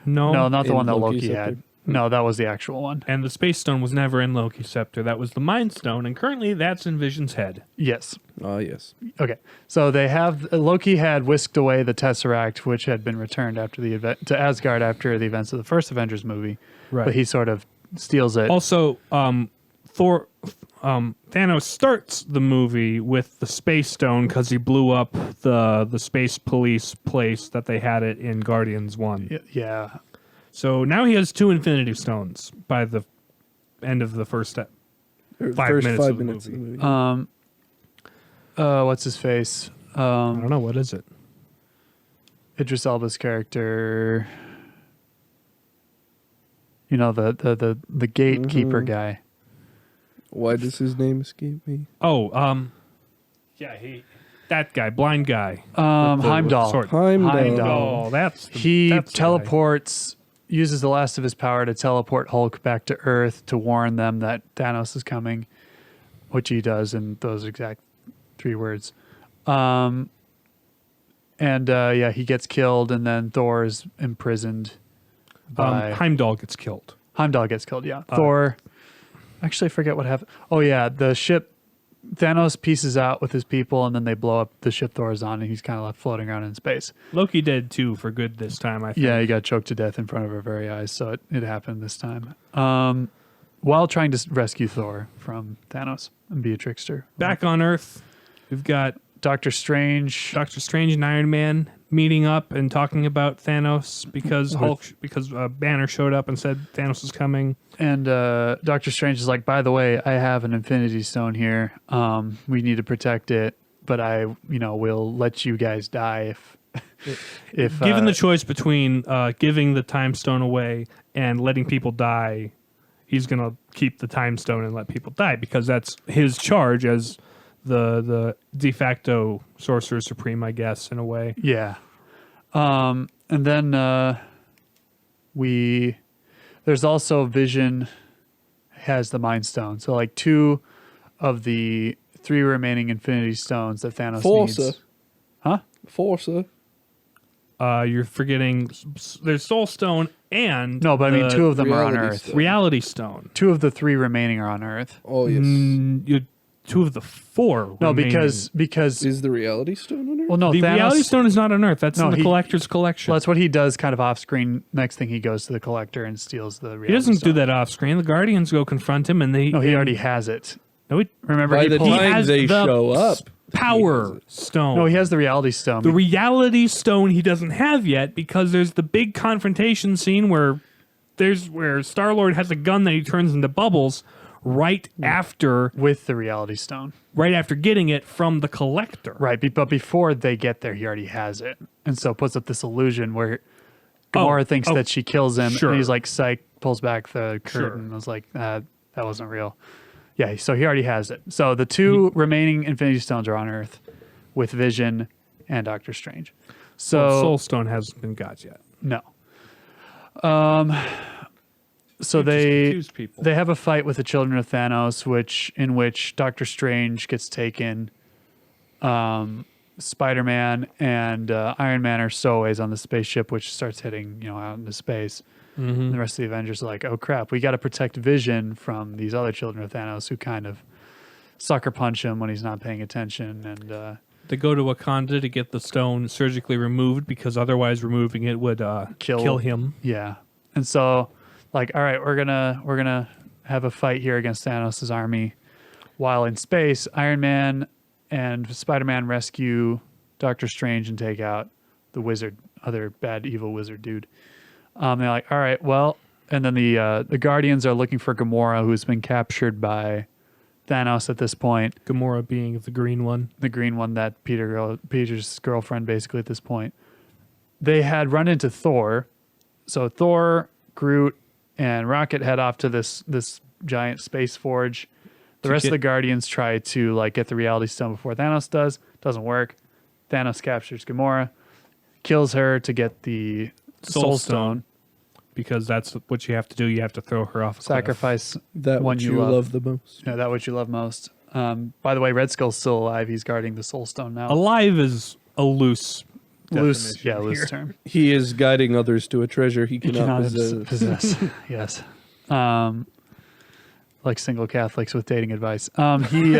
Speaker 3: No.
Speaker 1: No, not the
Speaker 2: in
Speaker 1: one that
Speaker 2: Loki's
Speaker 1: Loki
Speaker 2: scepter.
Speaker 1: had. No, that was the actual one.
Speaker 3: And the Space Stone was never in Loki's scepter. That was the Mind Stone, and currently that's in Vision's head.
Speaker 1: Yes.
Speaker 2: Ah, yes.
Speaker 1: Okay. So they have Loki had whisked away the Tesseract, which had been returned after the event to Asgard after the events of the first Avengers movie.
Speaker 3: Right.
Speaker 1: But he sort of steals it.
Speaker 3: Also, Thanos starts the movie with the Space Stone because he blew up the space police place that they had it in Guardians 1.
Speaker 1: Yeah.
Speaker 3: So now he has 2 Infinity Stones by the end of the first step.
Speaker 2: Or
Speaker 3: 5
Speaker 2: first
Speaker 3: minutes
Speaker 2: 5
Speaker 3: of the
Speaker 2: minutes
Speaker 3: movie.
Speaker 2: of the movie.
Speaker 1: What's his face?
Speaker 3: I don't know, what is it?
Speaker 1: Idris Elba's character. You know, the gatekeeper guy.
Speaker 2: Why does his name escape me?
Speaker 3: Oh, yeah, that guy, blind guy.
Speaker 1: Heimdall.
Speaker 3: sword.
Speaker 2: Heimdall.
Speaker 3: Oh, that's the,
Speaker 1: He
Speaker 3: that's the guy.
Speaker 1: teleports, uses the last of his power to teleport Hulk back to Earth to warn them that Thanos is coming, which he does in those exact 3 words. And he gets killed, and then Thor is imprisoned. By
Speaker 3: Heimdall gets killed.
Speaker 1: Heimdall gets killed. Yeah, Thor. Actually, I forget what happened. Oh yeah, the ship. Thanos pieces out with his people, and then they blow up the ship Thor is on, and he's kind of left floating around in space.
Speaker 3: Loki did too for good this time, I think.
Speaker 1: Yeah, he got choked to death in front of our very eyes, so it happened this time. While trying to rescue Thor from Thanos and be a trickster.
Speaker 3: Back on Earth, we've got
Speaker 1: Doctor Strange.
Speaker 3: Doctor Strange and Iron Man meeting up and talking about Thanos because Banner showed up and said Thanos is coming.
Speaker 1: And Doctor Strange is like, by the way, I have an Infinity Stone here. We need to protect it, but we'll let you guys die if
Speaker 3: Given the choice between giving the Time Stone away and letting people die, he's gonna keep the Time Stone and let people die because that's his charge as the de facto Sorcerer Supreme, I guess, in a way.
Speaker 1: Yeah. And then there's also Vision has the Mind Stone. So like 2 of the 3 remaining Infinity Stones that Thanos
Speaker 2: Forza.
Speaker 1: needs. Huh?
Speaker 2: Forza.
Speaker 3: You're forgetting there's Soul Stone and
Speaker 1: No, but I mean
Speaker 3: the
Speaker 1: 2 of them are on
Speaker 2: Reality
Speaker 1: Earth.
Speaker 2: Stone.
Speaker 3: Reality Stone.
Speaker 1: 2 of the 3 remaining are on Earth.
Speaker 2: Oh, yes.
Speaker 3: You're 2 of the 4.
Speaker 1: No,
Speaker 3: remaining.
Speaker 1: because
Speaker 2: Is the Reality Stone on Earth?
Speaker 1: well, no,
Speaker 3: the
Speaker 1: Thanos,
Speaker 3: Reality Stone is not on Earth. That's
Speaker 1: No,
Speaker 3: in the
Speaker 1: he-
Speaker 3: Collector's Collection.
Speaker 1: Well, that's what he does kind of off screen. Next thing he goes to the Collector and steals the Reality
Speaker 3: He doesn't
Speaker 1: Stone.
Speaker 3: do that off screen. The Guardians go confront him, and they.
Speaker 1: No, he already has it.
Speaker 3: No, he,
Speaker 1: Remember,
Speaker 2: By
Speaker 1: he
Speaker 2: the
Speaker 1: pulls-
Speaker 2: time
Speaker 3: has
Speaker 2: they
Speaker 3: the
Speaker 2: show up.
Speaker 3: Power Stone.
Speaker 1: No, he has the Reality Stone.
Speaker 3: The Reality Stone he doesn't have yet because there's the big confrontation scene where Star-Lord has a gun that he turns into bubbles right after
Speaker 1: with the Reality Stone.
Speaker 3: getting it from the Collector.
Speaker 1: Right, but before they get there, he already has it. And so puts up this illusion where Gamora thinks that she kills him.
Speaker 3: sure.
Speaker 1: And he's like, psych, pulls back the curtain.
Speaker 3: Sure.
Speaker 1: I was like, that wasn't real. Yeah, so he already has it. So the 2 remaining Infinity Stones are on Earth with Vision and Doctor Strange. So,
Speaker 3: Soul Stone hasn't been got yet.
Speaker 1: no. So
Speaker 3: You just
Speaker 1: they
Speaker 3: confuse people.
Speaker 1: they have a fight with the children of Thanos, in which Doctor Strange gets taken. Spider-Man and Iron Man are stowaways on the spaceship, which starts hitting out into space. And the rest of the Avengers are like, oh crap, we got to protect Vision from these other children of Thanos who kind of sucker punch him when he's not paying attention. And
Speaker 3: They go to Wakanda to get the stone surgically removed because otherwise removing it would kill him.
Speaker 1: yeah, and so like, all right, we're gonna have a fight here against Thanos' army, while in space, Iron Man and Spider-Man rescue Doctor Strange and take out the wizard, other bad evil wizard dude. They're like, all right, well, and then the Guardians are looking for Gamora, who's been captured by Thanos at this point.
Speaker 3: Gamora being the green one.
Speaker 1: The green one that Peter's girlfriend, basically at this point. They had run into Thor, so Thor, Groot, and Rocket head off to this giant space forge. The rest of the Guardians try to like get the Reality Stone before Thanos does. Doesn't work. Thanos captures Gamora, kills her to get the Soul Stone.
Speaker 3: Because that's what you have to do. You have to throw her off a cliff.
Speaker 1: Sacrifice
Speaker 2: That
Speaker 1: one
Speaker 2: what
Speaker 1: you
Speaker 2: you
Speaker 1: love.
Speaker 2: love the most.
Speaker 1: that what you love most. By the way, Red Skull's still alive. He's guarding the Soul Stone now.
Speaker 3: Alive is a loose definition.
Speaker 1: Term.
Speaker 2: He is guiding others to a treasure he
Speaker 1: He
Speaker 2: cannot
Speaker 1: cannot
Speaker 2: possess.
Speaker 1: possess. Yes. Like single Catholics with dating advice. He,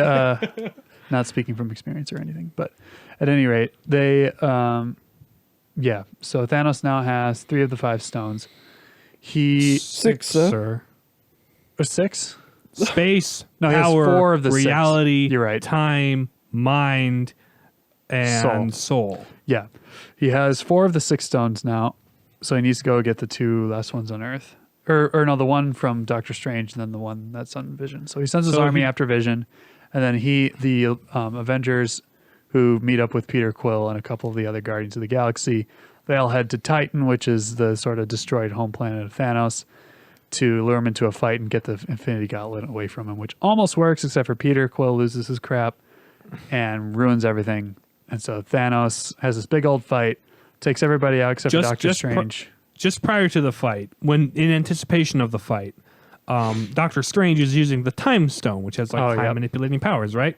Speaker 1: not speaking from experience or anything, but at any rate, they, yeah. So Thanos now has 3 of the 5 stones. He,
Speaker 2: 6, sir.
Speaker 3: sir.
Speaker 1: or 6?
Speaker 3: Space,
Speaker 1: No, he has
Speaker 3: power,
Speaker 1: 4 of the 6.
Speaker 3: reality,
Speaker 1: You're right.
Speaker 3: time, mind, and soul.
Speaker 1: Yeah. He has 4 of the 6 stones now. So he needs to go get the 2 last ones on Earth. Or no, the one from Doctor Strange and then the one that's on Vision. So he sends his army after Vision. And then the Avengers who meet up with Peter Quill and a couple of the other Guardians of the Galaxy, they all head to Titan, which is the sort of destroyed home planet of Thanos, to lure him into a fight and get the Infinity Gauntlet away from him, which almost works, except for Peter Quill loses his crap and ruins everything. And so Thanos has this big old fight, takes everybody out except for Doctor Strange.
Speaker 3: Just prior to the fight, when in anticipation of the fight, Doctor Strange is using the Time Stone, which has time manipulating powers, right?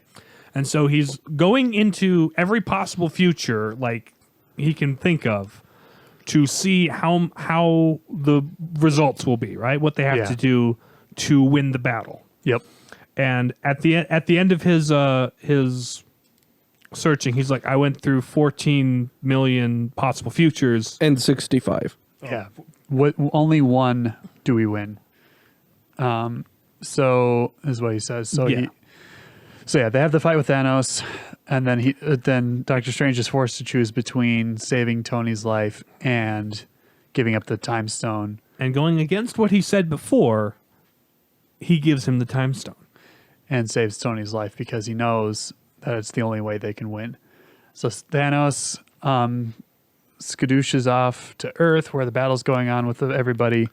Speaker 3: And so he's going into every possible future like he can think of to see how the results will be, right? What they have to do to win the battle.
Speaker 1: Yep.
Speaker 3: And at the end of his searching, he's like, I went through 14 million possible futures.
Speaker 2: And 65.
Speaker 1: Yeah. What only one do we win? So is what he says. So
Speaker 3: Yeah.
Speaker 1: they have the fight with Thanos, and then Doctor Strange is forced to choose between saving Tony's life and giving up the Time Stone.
Speaker 3: And going against what he said before, he gives him the Time Stone.
Speaker 1: And saves Tony's life because he knows that it's the only way they can win. So Thanos skadooshes off to Earth where the battle's going on with everybody.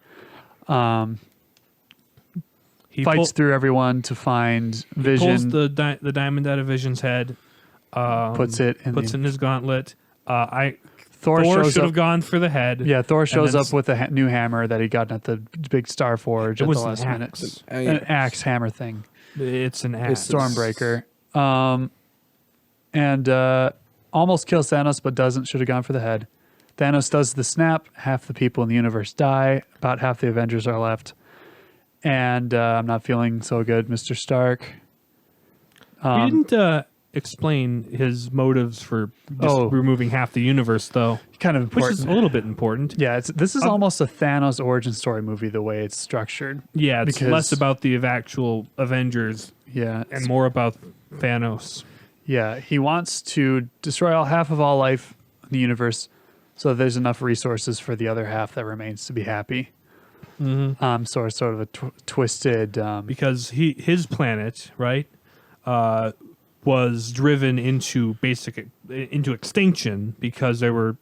Speaker 3: He
Speaker 1: Fights through everyone to find Vision.
Speaker 3: pulls the diamond out of Vision's head.
Speaker 1: Puts it in
Speaker 3: in his gauntlet.
Speaker 1: Thor shows
Speaker 3: should
Speaker 1: up.
Speaker 3: have gone for the head.
Speaker 1: Yeah, Thor shows
Speaker 3: then
Speaker 1: up with a new hammer that he got at the big Star Forge
Speaker 3: It
Speaker 1: at
Speaker 3: was
Speaker 1: the
Speaker 3: an
Speaker 1: last
Speaker 3: axe.
Speaker 1: minute. An axe hammer thing.
Speaker 3: It's an axe.
Speaker 1: Stormbreaker. And almost kills Thanos, but doesn't. Should have gone for the head. Thanos does the snap. Half the people in the universe die. About half the Avengers are left. And I'm not feeling so good, Mr. Stark.
Speaker 3: He didn't explain his motives for just removing half the universe, though.
Speaker 1: Kind of important.
Speaker 3: Which is a little bit important.
Speaker 1: Yeah, this is almost a Thanos origin story movie, the way it's structured.
Speaker 3: Yeah, it's
Speaker 1: Because-
Speaker 3: less about the actual Avengers
Speaker 1: Yeah.
Speaker 3: and more about Thanos.
Speaker 1: Yeah, he wants to destroy half of all life in the universe so there's enough resources for the other half that remains to be happy. So it's sort of a twisted...
Speaker 3: Because his planet, right, was driven into extinction because of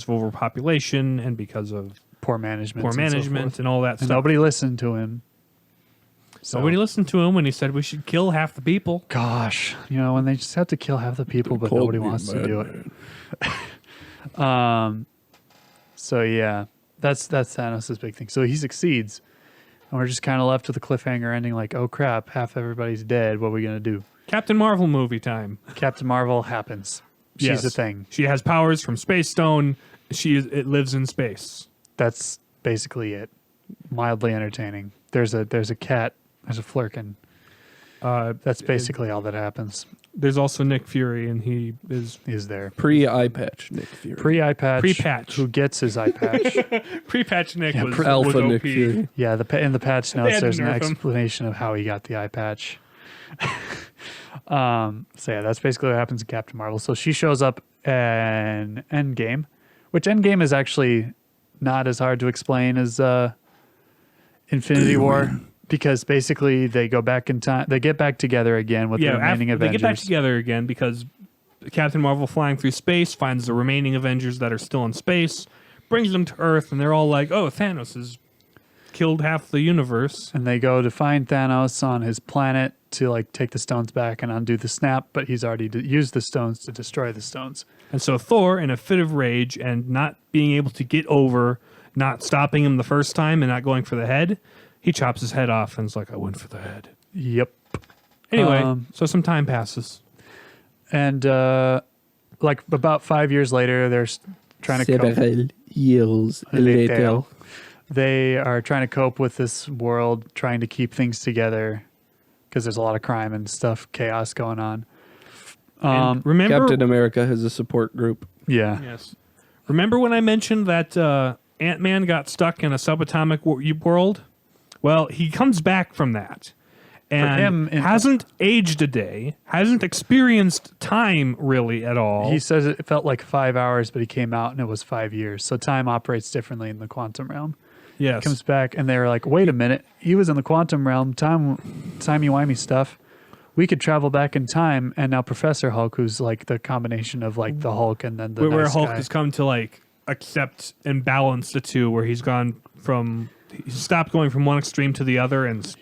Speaker 3: overpopulation and because of
Speaker 1: poor management.
Speaker 3: and all that
Speaker 1: And
Speaker 3: stuff.
Speaker 1: nobody listened to him. So,
Speaker 3: Nobody listened to him when he said we should kill half the people.
Speaker 1: gosh, when they just have to kill half the people, but
Speaker 2: Called
Speaker 1: nobody
Speaker 2: me
Speaker 1: wants to do it.
Speaker 2: madman.
Speaker 1: So yeah, that's Thanos' big thing. So he succeeds, And we're just kind of left with a cliffhanger ending like, oh crap, half everybody's dead. What are we going to do?
Speaker 3: Captain Marvel movie time.
Speaker 1: Captain Marvel happens. She's
Speaker 3: Yes.
Speaker 1: a thing.
Speaker 3: She has powers from Space Stone. It lives in space.
Speaker 1: That's basically it. Mildly entertaining. There's a cat. There's a flirkin. That's basically all that happens.
Speaker 3: There's also Nick Fury, and he is
Speaker 1: Is there
Speaker 2: Pre-eye patch, Nick Fury.
Speaker 1: pre-eye patch?
Speaker 3: Pre-patch.
Speaker 1: Who gets his eye patch?
Speaker 3: pre-patch Nick
Speaker 1: Yeah,
Speaker 3: was
Speaker 2: Alpha
Speaker 3: was
Speaker 2: Nick
Speaker 3: OP.
Speaker 2: Fury.
Speaker 1: Yeah, in the patch
Speaker 3: They
Speaker 1: notes,
Speaker 3: had to
Speaker 1: there's an
Speaker 3: nerf him.
Speaker 1: explanation of how he got the eye patch. So yeah, that's basically what happens in Captain Marvel. So she shows up in Endgame, which Endgame is actually not as hard to explain as Infinity War, because basically they go back in time. They get back together again with the remaining
Speaker 3: they
Speaker 1: Avengers.
Speaker 3: get back together again because Captain Marvel flying through space finds the remaining Avengers that are still in space, brings them to Earth, and they're all like, "Oh, Thanos has killed half the universe."
Speaker 1: And they go to find Thanos on his planet to like take the stones back and undo the snap, but he's already used the stones to destroy the stones.
Speaker 3: And so Thor, in a fit of rage and not being able to get over not stopping him the first time and not going for the head, he chops his head off and is like, "I went for the head."
Speaker 1: Yep.
Speaker 3: Anyway, so some time passes.
Speaker 1: And like about 5 years later, they're trying to cope.
Speaker 2: Several years later.
Speaker 1: They are trying to cope with this world, trying to keep things together because there's a lot of crime and stuff, chaos going on.
Speaker 3: And remember,
Speaker 2: Captain America has a support group.
Speaker 1: Yeah.
Speaker 3: yes. Remember when I mentioned that Ant-Man got stuck in a subatomic world? Well, he comes back from that. And
Speaker 1: him,
Speaker 3: hasn't aged a day, hasn't experienced time really at all.
Speaker 1: He says it felt like 5 hours, but he came out and it was 5 years. So time operates differently in the quantum realm.
Speaker 3: yes.
Speaker 1: Comes back and they were like, wait a minute, he was in the quantum realm, timey-wimey stuff. We could travel back in time, and now Professor Hulk, who's like the combination of like the Hulk and then the
Speaker 3: where
Speaker 1: nice
Speaker 3: Hulk
Speaker 1: guy.
Speaker 3: has come to like accept and balance the two, where he's stopped going from one extreme to the other and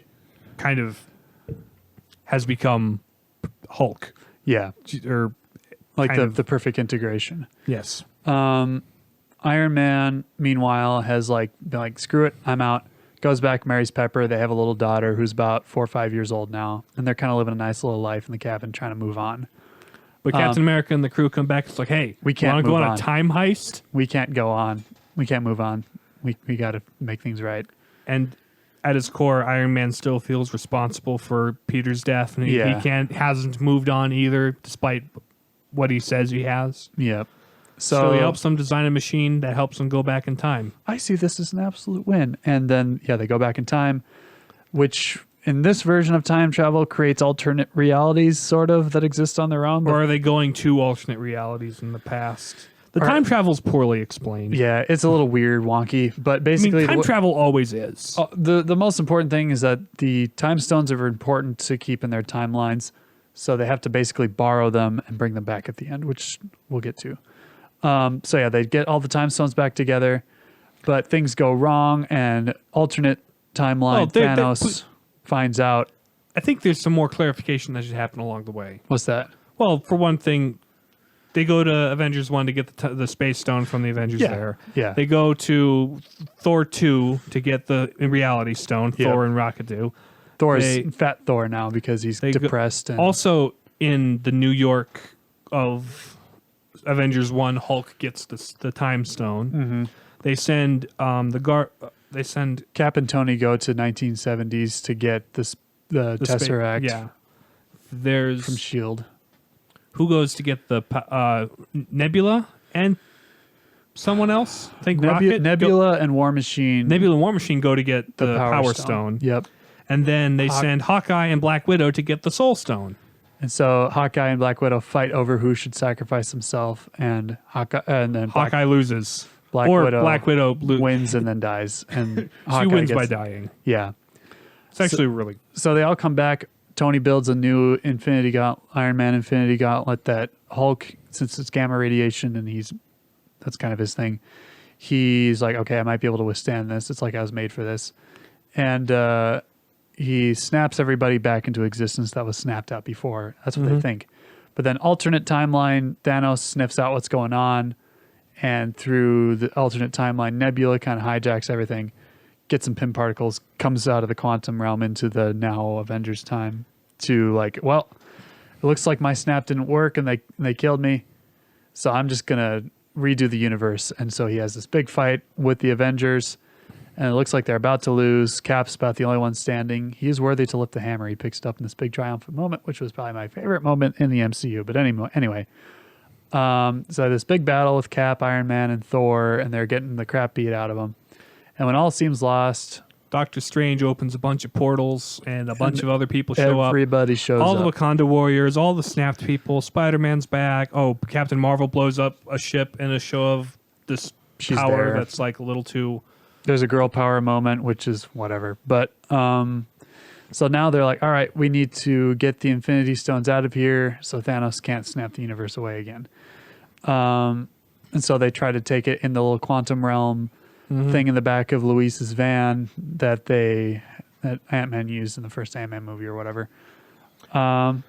Speaker 3: kind of has become Hulk.
Speaker 1: Yeah,
Speaker 3: Or
Speaker 1: like
Speaker 3: kind
Speaker 1: the,
Speaker 3: of.
Speaker 1: the perfect integration.
Speaker 3: yes.
Speaker 1: Iron Man, meanwhile, has like been like, screw it, I'm out. Goes back, marries Pepper. They have a little daughter who's about 4 or 5 years old now, and they're kind of living a nice little life in the cabin, trying to move on.
Speaker 3: But Captain America and the crew come back. It's like, hey,
Speaker 1: We can't
Speaker 3: want to go
Speaker 1: move
Speaker 3: on
Speaker 1: on.
Speaker 3: a time heist?
Speaker 1: We can't go on. We can't move on. We got to make things right.
Speaker 3: And at his core, Iron Man still feels responsible for Peter's death, and he
Speaker 1: Yeah.
Speaker 3: hasn't moved on either, despite what he says he has.
Speaker 1: Yep.
Speaker 3: So he helps them design a machine that helps them go back in time.
Speaker 1: I see this as an absolute win. And then, yeah, they go back in time, which in this version of time travel creates alternate realities, sort of, that exist on their own. But
Speaker 3: Or are they going to alternate realities in the past? The time travel's poorly explained.
Speaker 1: yeah, it's a little weird, wonky. But
Speaker 3: I
Speaker 1: basically,
Speaker 3: mean, time travel always is.
Speaker 1: the most important thing is that the time stones are important to keep in their timelines. So they have to basically borrow them and bring them back at the end, which we'll get to. So yeah, they get all the time stones back together, but things go wrong, and alternate timeline
Speaker 3: they-
Speaker 1: Thanos finds out.
Speaker 3: I think there's some more clarification that should happen along the way.
Speaker 1: What's that?
Speaker 3: Well, for one thing, they go to Avengers 1 to get the Space Stone from the Avengers
Speaker 1: Yeah,
Speaker 3: there.
Speaker 1: yeah.
Speaker 3: They go to Thor 2 to get the Reality Stone,
Speaker 1: Yep.
Speaker 3: Thor and Rocket do.
Speaker 1: Thor's
Speaker 3: They-
Speaker 1: fat Thor now because he's
Speaker 3: They go-
Speaker 1: depressed. And
Speaker 3: Also, in the New York of Avengers 1, Hulk gets the Time Stone.
Speaker 1: Mm-hmm.
Speaker 3: They send they send
Speaker 1: Cap and Tony go to 1970s to get the
Speaker 3: the spa-
Speaker 1: Tesseract
Speaker 3: Yeah. There's
Speaker 1: from S.H.I.E.L.D.
Speaker 3: who goes to get the Nebula and someone else? I think Rocket.
Speaker 1: Nebula and War Machine.
Speaker 3: Nebula and War Machine go to get the Power Stone.
Speaker 1: Yep.
Speaker 3: And then they send Hawkeye and Black Widow to get the Soul Stone.
Speaker 1: And so Hawkeye and Black Widow fight over who should sacrifice himself, and then
Speaker 3: Hawkeye loses.
Speaker 1: Black
Speaker 3: or
Speaker 1: Widow
Speaker 3: Black Widow
Speaker 1: wins and then dies, and
Speaker 3: She
Speaker 1: Hawkeye
Speaker 3: wins
Speaker 1: gets,
Speaker 3: by dying.
Speaker 1: Yeah.
Speaker 3: It's actually really
Speaker 1: So they all come back. Tony builds a new Iron Man Infinity Gauntlet that Hulk, since it's gamma radiation and that's kind of his thing. He's like, okay, I might be able to withstand this. It's like I was made for this. And he snaps everybody back into existence that was snapped out before. That's what they think. But then alternate timeline, Thanos sniffs out what's going on. And through the alternate timeline, Nebula kind of hijacks everything, gets some pin particles, comes out of the quantum realm into the now Avengers time to like, well, it looks like my snap didn't work and they killed me. So I'm just going to redo the universe. And so he has this big fight with the Avengers and it looks like they're about to lose. Cap's about the only one standing. He is worthy to lift the hammer. He picks it up in this big triumphant moment, which was probably my favorite moment in the MCU. But anyway, so this big battle with Cap, Iron Man, and Thor, and they're getting the crap beat out of them. And when all seems lost,
Speaker 3: Doctor Strange opens a bunch of portals, and a bunch of other people show up.
Speaker 1: everybody shows
Speaker 3: All
Speaker 1: up.
Speaker 3: the Wakanda warriors, all the snapped people. Spider-Man's back. Oh, Captain Marvel blows up a ship in a show of this
Speaker 1: She's
Speaker 3: power
Speaker 1: there.
Speaker 3: that's like a little too.
Speaker 1: There's a girl power moment, which is whatever. But so now they're like, all right, we need to get the Infinity Stones out of here so Thanos can't snap the universe away again. And so they try to take it in the little quantum realm thing in the back of Luis's van that Ant-Man used in the first Ant-Man movie or whatever. And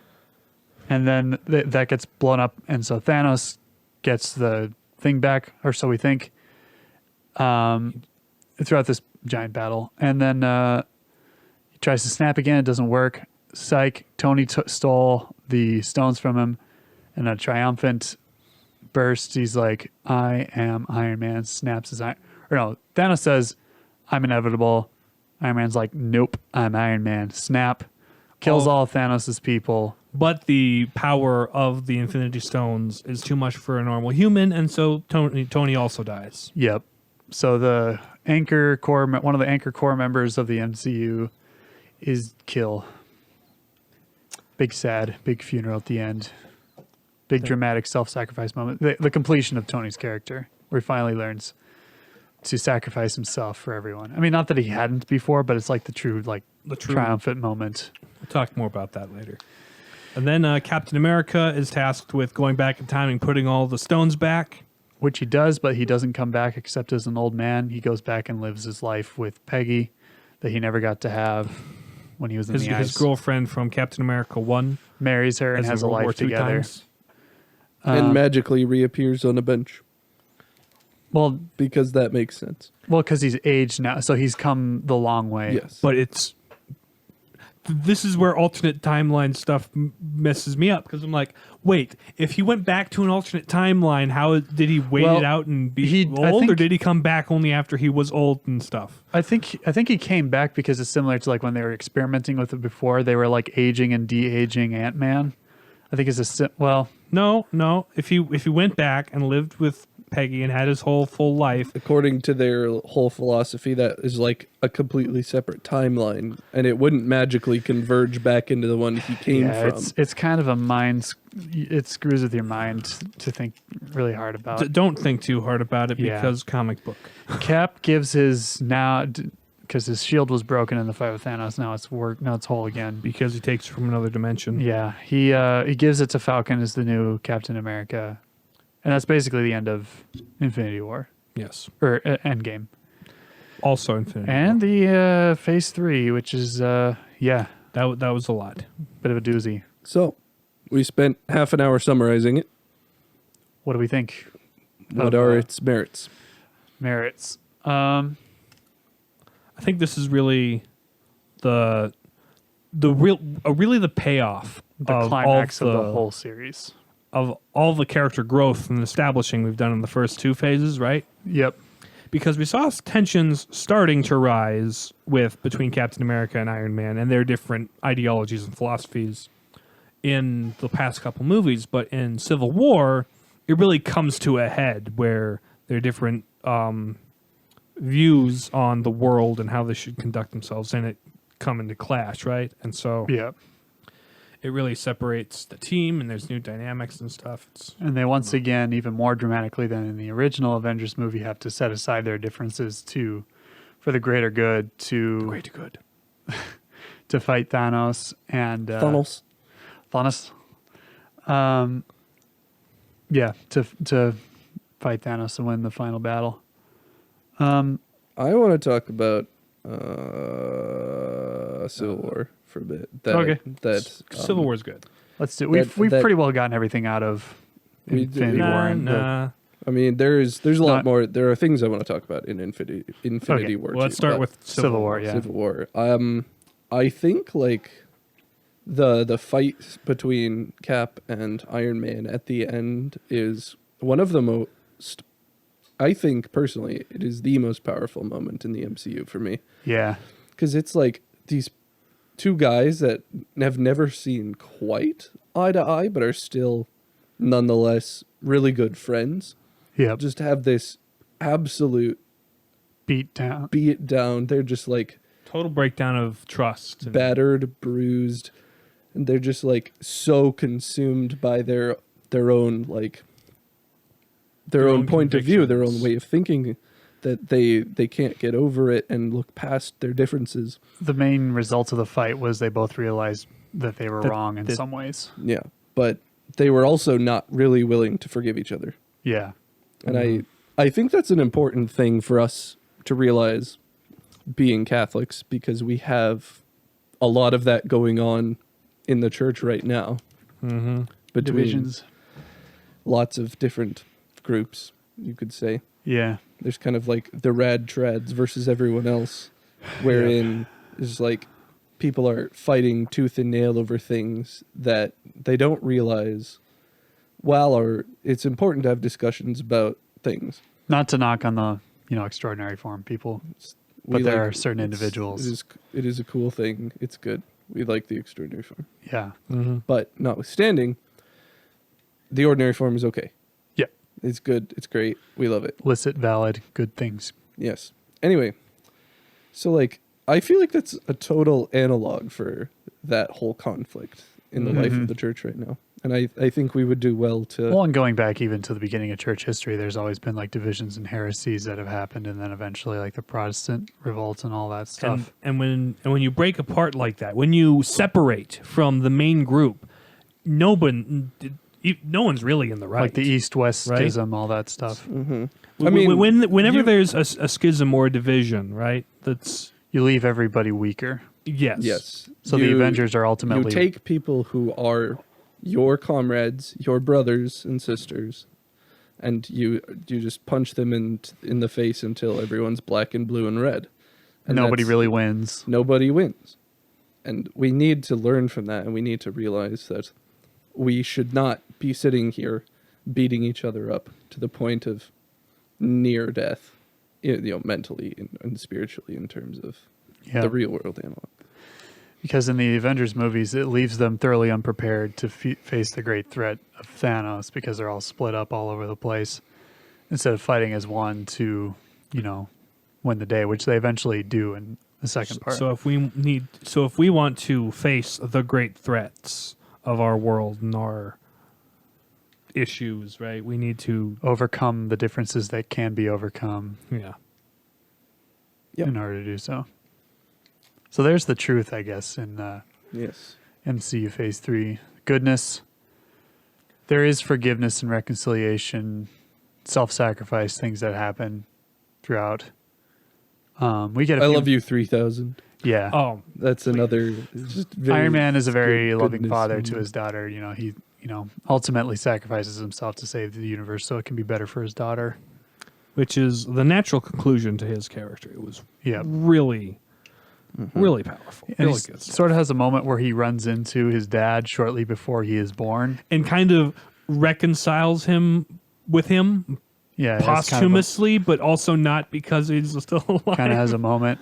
Speaker 1: then that gets blown up, and so Thanos gets the thing back, or so we think, throughout this giant battle. And then he tries to snap again. It doesn't work. Psych. Tony stole the stones from him in a triumphant burst. He's like, I am Iron Man. Snaps his iron. Or no, Thanos says, I'm inevitable. Iron Man's like, nope, I'm Iron Man. Snap. Kills all Thanos' people.
Speaker 3: But the power of the Infinity Stones is too much for a normal human, and so Tony also dies.
Speaker 1: Yep. So the anchor core, one of the anchor core members of the MCU is Kill. Big sad, big funeral at the end. Big dramatic self-sacrifice moment. The completion of Tony's character, where he finally learns to sacrifice himself for everyone. I mean, not that he hadn't before, but it's like the true triumphant moment.
Speaker 3: We'll talk more about that later. And then Captain America is tasked with going back in time and putting all the stones back.
Speaker 1: Which he does, but he doesn't come back except as an old man. He goes back and lives his life with Peggy that he never got to have when he was in the ice.
Speaker 3: His girlfriend from Captain America 1.
Speaker 1: Marries her and has a
Speaker 3: World War
Speaker 1: life
Speaker 3: II
Speaker 1: together.
Speaker 3: times.
Speaker 2: And magically reappears on a bench
Speaker 1: Well,
Speaker 2: because that makes sense.
Speaker 1: because he's aged now, so he's come the long way.
Speaker 2: Yes.
Speaker 3: But this is where alternate timeline stuff messes me up, because I'm like, wait, if he went back to an alternate timeline, how did he wait
Speaker 1: Well,
Speaker 3: it out and be
Speaker 1: I
Speaker 3: old, or
Speaker 1: think-
Speaker 3: did he come back only after he was old and stuff?
Speaker 1: I think he came back because it's similar to like when they were experimenting with it before. They were like aging and de-aging Ant-Man. I think it's
Speaker 3: No. If he went back and lived with Peggy and had his whole full life,
Speaker 2: According to their whole philosophy, that is like a completely separate timeline, and it wouldn't magically converge back into the one he came from.
Speaker 1: it's kind of a mind. It screws with your mind to think really hard about.
Speaker 3: don't think too hard about it,
Speaker 1: Yeah.
Speaker 3: because comic book.
Speaker 1: Cap gives his now because his shield was broken in the fight with Thanos. Now it's whole again.
Speaker 3: Because he takes it from another dimension.
Speaker 1: Yeah, he gives it to Falcon as the new Captain America, and that's basically the end of Infinity War
Speaker 3: Yes.
Speaker 1: or Endgame,
Speaker 3: Also Infinity
Speaker 1: and
Speaker 3: War.
Speaker 1: the Phase 3, which is
Speaker 3: That was a lot.
Speaker 1: bit of a doozy.
Speaker 2: So, we spent half an hour summarizing it.
Speaker 1: What do we think?
Speaker 2: What
Speaker 1: Of,
Speaker 2: are its merits?
Speaker 1: merits?
Speaker 3: I think this is really the payoff
Speaker 1: The
Speaker 3: of
Speaker 1: climax
Speaker 3: all
Speaker 1: of the whole series.
Speaker 3: of all the character growth and establishing we've done in the first two phases, right?
Speaker 1: Yep.
Speaker 3: Because we saw tensions starting to rise between Captain America and Iron Man and their different ideologies and philosophies in the past couple movies, but in Civil War, it really comes to a head where there are different views on the world and how they should conduct themselves, and it come into clash, right? And so
Speaker 1: Yep.
Speaker 3: it really separates the team, and there's new dynamics and stuff.
Speaker 1: And they once again, even more dramatically than in the original Avengers movie, have to set aside their differences for the greater good to
Speaker 3: good.
Speaker 1: to fight Thanos and
Speaker 2: Thanos.
Speaker 1: Yeah, to fight Thanos and win the final battle.
Speaker 2: I want to talk about Civil War for a bit.
Speaker 1: Okay.
Speaker 3: Civil War's good.
Speaker 1: Let's do. We've
Speaker 2: that-
Speaker 1: pretty well gotten everything out of
Speaker 2: We
Speaker 1: Infinity
Speaker 2: did.
Speaker 1: War and
Speaker 3: Nah.
Speaker 2: I mean, there's a lot
Speaker 1: Not-
Speaker 2: more. There are things I want to talk about in Infinity War.
Speaker 3: Well, let's
Speaker 2: too,
Speaker 3: start
Speaker 2: but-
Speaker 3: with
Speaker 1: Civil War. Yeah.
Speaker 2: Civil War. I think like the fight between Cap and Iron Man at the end is one of the most. I think personally, it is the most powerful moment in the MCU for me,
Speaker 1: Yeah.
Speaker 2: because it's like these two guys that have never seen quite eye to eye, but are still nonetheless really good friends.
Speaker 1: Yep.
Speaker 2: Just have this absolute
Speaker 1: Beat down.
Speaker 2: beat down. They're just like
Speaker 3: total breakdown of trust. And
Speaker 2: battered, bruised, and they're just like so consumed by their own like their own point of view, their own
Speaker 3: convictions.
Speaker 2: way of thinking, that they can't get over it and look past their differences.
Speaker 1: The main result of the fight was they both realized that they were
Speaker 3: That-
Speaker 1: wrong in
Speaker 3: that-
Speaker 1: some ways.
Speaker 2: Yeah, but they were also not really willing to forgive each other.
Speaker 1: Yeah.
Speaker 2: And I think that's an important thing for us to realize being Catholics, because we have a lot of that going on in the church right now.
Speaker 3: Mm-hmm.
Speaker 2: Between
Speaker 1: Divisions.
Speaker 2: lots of different groups, you could say.
Speaker 1: Yeah.
Speaker 2: There's kind of like the rad trads versus everyone else, wherein it's like people are fighting tooth and nail over things that they don't realize. Or it's important to have discussions about things.
Speaker 1: Not to knock on the, extraordinary form people, but there are certain individuals.
Speaker 2: It is a cool thing. It's good. We like the extraordinary form.
Speaker 1: Yeah.
Speaker 3: Mm-hmm.
Speaker 2: But notwithstanding, the ordinary form is okay.
Speaker 1: Yeah.
Speaker 2: It's good. It's great. We love it.
Speaker 1: Licit, valid, good things.
Speaker 2: Yes. Anyway, so like I feel like that's a total analog for that whole conflict in the life
Speaker 1: Mhm.
Speaker 2: of the church right now. And I think we would do well to
Speaker 1: Well, and going back even to the beginning of church history, there's always been like divisions and heresies that have happened, and then eventually like the Protestant revolts and all that stuff.
Speaker 3: And when you break apart like that, when you separate from the main group, no one's really in the right.
Speaker 1: Like the East-West
Speaker 3: Right?
Speaker 1: schism, all that stuff.
Speaker 2: I mean,
Speaker 3: whenever
Speaker 2: you-
Speaker 3: there's a schism or a division, right? That's
Speaker 1: You leave everybody weaker.
Speaker 3: yes.
Speaker 2: yes.
Speaker 1: So the Avengers are
Speaker 2: You
Speaker 1: ultimately
Speaker 2: take people who are your comrades, your brothers and sisters, and you just punch them in the face until everyone's black and blue and red. And
Speaker 1: nobody
Speaker 2: that's-
Speaker 1: really wins.
Speaker 2: Nobody wins. And we need to learn from that, and we need to realize that we should not be sitting here beating each other up to the point of near death, mentally and spiritually, in terms of
Speaker 1: Yeah.
Speaker 2: the real world analog.
Speaker 1: Because in the Avengers movies, it leaves them thoroughly unprepared to face the great threat of Thanos, because they're all split up all over the place, instead of fighting as one to, win the day, which they eventually do in the second part.
Speaker 3: So if we want to face the great threats of our world and our issues, right? We need to
Speaker 1: overcome the differences that can be overcome
Speaker 3: Yep.
Speaker 1: in order to do so. So there's the truth, I guess, in
Speaker 2: Yes.
Speaker 1: MCU Phase 3. Goodness. There is forgiveness and reconciliation, self-sacrifice, things that happen throughout. We get.
Speaker 2: I love you 3000.
Speaker 1: Yeah.
Speaker 3: Oh,
Speaker 2: That's another just very
Speaker 1: Iron Man is a very
Speaker 2: good
Speaker 1: loving
Speaker 2: goodness
Speaker 1: father to
Speaker 2: moment.
Speaker 1: his daughter. He ultimately sacrifices himself to save the universe so it can be better for his daughter.
Speaker 3: which is the natural conclusion to his character. It was
Speaker 1: Yeah.
Speaker 3: really, really powerful.
Speaker 1: And
Speaker 3: Really
Speaker 1: he
Speaker 3: good stuff.
Speaker 1: sort of has a moment where he runs into his dad shortly before he is born.
Speaker 3: And kind of reconciles him with him
Speaker 1: Yeah.
Speaker 3: posthumously, but also not because he's still alive.
Speaker 1: Kind of has a moment.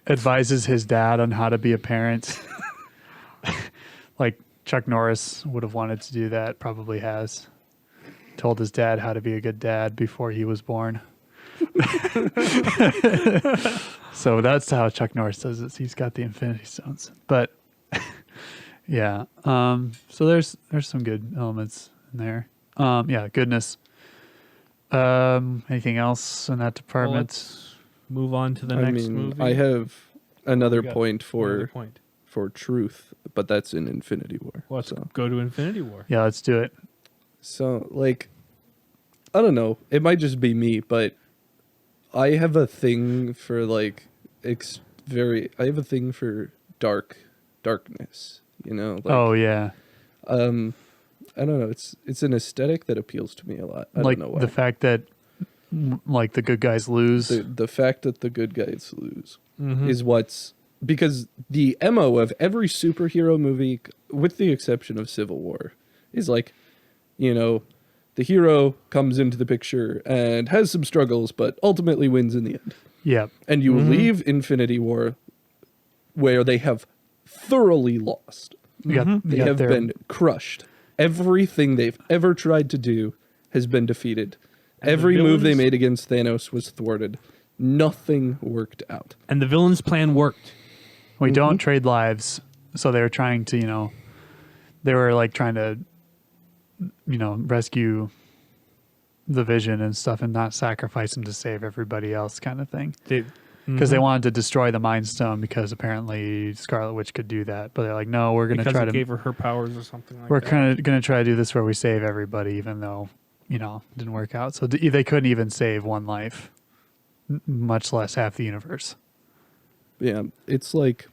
Speaker 1: Advises his dad on how to be a parent. Like Chuck Norris would have wanted to do that, probably has. Told his dad how to be a good dad before he was born. So that's how Chuck Norris does it. He's got the Infinity Stones. But yeah. So there's some good elements in there. Yeah, goodness. Anything else in that
Speaker 3: Well,
Speaker 1: department?
Speaker 3: let's move on to the
Speaker 2: I
Speaker 3: next
Speaker 2: mean,
Speaker 3: movie.
Speaker 2: I have another
Speaker 3: We got
Speaker 2: point
Speaker 3: Another
Speaker 2: for
Speaker 3: point.
Speaker 2: for truth, but that's in Infinity War.
Speaker 3: Well, let's
Speaker 2: so.
Speaker 3: go to Infinity War.
Speaker 1: Yeah, let's do it.
Speaker 2: So, like, I don't know. It might just be me, but I have a thing for like I have a thing for darkness. You know. Like,
Speaker 1: Oh yeah.
Speaker 2: I don't know. It's an aesthetic that appeals to me a lot. I
Speaker 1: like
Speaker 2: don't know why.
Speaker 1: the fact that like the good guys lose.
Speaker 2: The fact that the good guys lose
Speaker 3: Mm-hmm.
Speaker 2: is what's because the MO of every superhero movie, with the exception of Civil War, is like, you know, the hero comes into the picture and has some struggles, but ultimately wins in the end.
Speaker 1: Yeah.
Speaker 2: And you leave Infinity War where they have thoroughly lost.
Speaker 1: You got, you
Speaker 2: They
Speaker 1: got
Speaker 2: have
Speaker 1: their-
Speaker 2: been crushed. Everything they've ever tried to do has been defeated.
Speaker 3: And the
Speaker 2: Every move they
Speaker 3: villains-
Speaker 2: made against Thanos was thwarted. Nothing worked out.
Speaker 3: And the villain's plan worked.
Speaker 1: We don't trade lives. So they were trying to, you know, they were like trying to, you know, rescue the Vision and stuff and not sacrifice him to save everybody else kind of thing. Because they wanted to destroy the Mind Stone because apparently Scarlet Witch could do that. But they're like, no, we're going to
Speaker 3: because
Speaker 1: try
Speaker 3: it
Speaker 1: to,
Speaker 3: gave her powers or something like
Speaker 1: we're
Speaker 3: that.
Speaker 1: kind of going to try to do this where we save everybody, even though, you know, it didn't work out. So they couldn't even save one life, much less half the universe.
Speaker 2: Yeah, it's like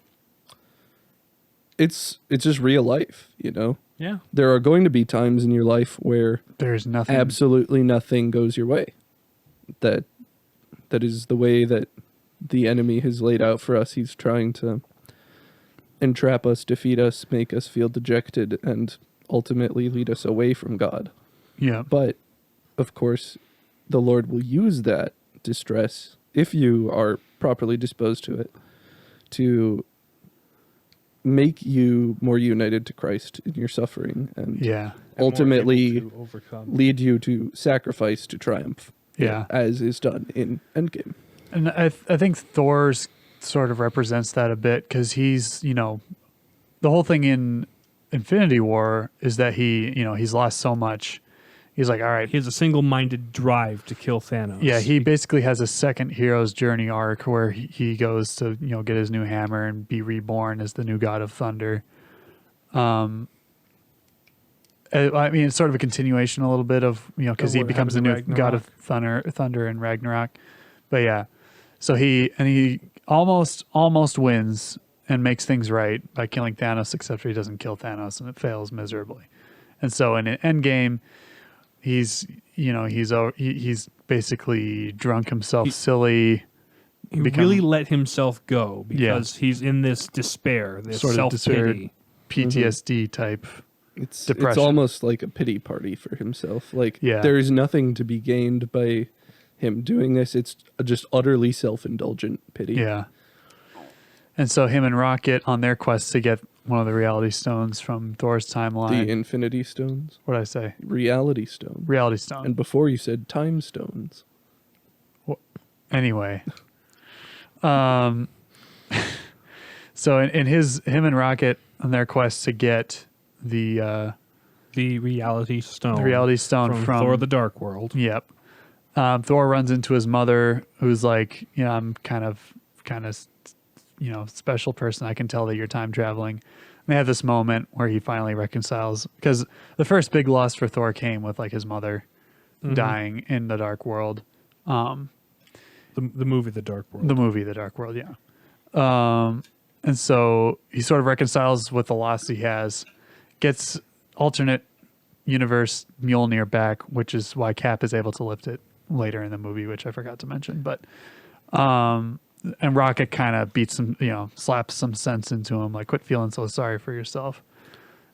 Speaker 2: it's just real life, you know.
Speaker 3: Yeah.
Speaker 2: There are going to be times in your life where
Speaker 1: There's nothing.
Speaker 2: absolutely nothing goes your way. That is the way that the enemy has laid out for us. He's trying to entrap us, defeat us, make us feel dejected, and ultimately lead us away from God.
Speaker 1: Yeah.
Speaker 2: But of course, the Lord will use that distress, if you are properly disposed to it, to make you more united to Christ in your suffering and
Speaker 1: Yeah.
Speaker 3: And more
Speaker 2: ultimately
Speaker 3: able to overcome.
Speaker 2: lead you to sacrifice to triumph.
Speaker 1: Yeah.
Speaker 2: As is done in Endgame.
Speaker 1: And I think Thor's sort of represents that a bit because he's, you know, the whole thing in Infinity War is that he, you know, he's lost so much. He's like, all right,
Speaker 3: He has a single-minded drive to kill Thanos.
Speaker 1: yeah, he basically has a second hero's journey arc where he goes to, you know, get his new hammer and be reborn as the new god of thunder. I mean, it's sort of a continuation a little bit of, you know, because he
Speaker 3: what
Speaker 1: becomes the
Speaker 3: happened
Speaker 1: new
Speaker 3: in
Speaker 1: god of thunder in Ragnarok. But yeah, so he almost wins and makes things right by killing Thanos, except for he doesn't kill Thanos and it fails miserably. And so in Endgame, he's basically drunk himself silly.
Speaker 3: He
Speaker 1: become-
Speaker 3: really let himself go
Speaker 1: Yeah.
Speaker 3: because he's in this despair, this
Speaker 1: Sort of
Speaker 3: self-pity.
Speaker 1: PTSD type.
Speaker 2: It's
Speaker 1: Depression.
Speaker 2: almost like a pity party for himself. Like
Speaker 1: Yeah.
Speaker 2: there is nothing to be gained by him doing this. It's just utterly self-indulgent pity.
Speaker 1: Yeah. And so him and Rocket on their quest to get one of the reality stones from Thor's
Speaker 2: The
Speaker 1: timeline.
Speaker 2: Infinity Stones,
Speaker 1: What did I say?
Speaker 2: Reality Stone,
Speaker 1: Reality stone.
Speaker 2: and before you said Time Stones.
Speaker 1: Anyway, so in him and Rocket on their quest to get the
Speaker 3: Reality Stone.
Speaker 1: reality stone from
Speaker 3: Thor: The Dark World.
Speaker 1: Yep. Thor runs into his mother, who's like, yeah, I'm kind of, you know, special person. I can tell that you're time traveling. And they have this moment where he finally reconciles because the first big loss for Thor came with like his mother dying in the Dark World.
Speaker 3: The movie The Dark World.
Speaker 1: The movie, The Dark World, yeah. And so he sort of reconciles with the loss he has, gets alternate universe Mjolnir back, which is why Cap is able to lift it later in the movie, which I forgot to mention. But and Rocket kind of beats him, you know, slaps some sense into him, like, quit feeling so sorry for yourself.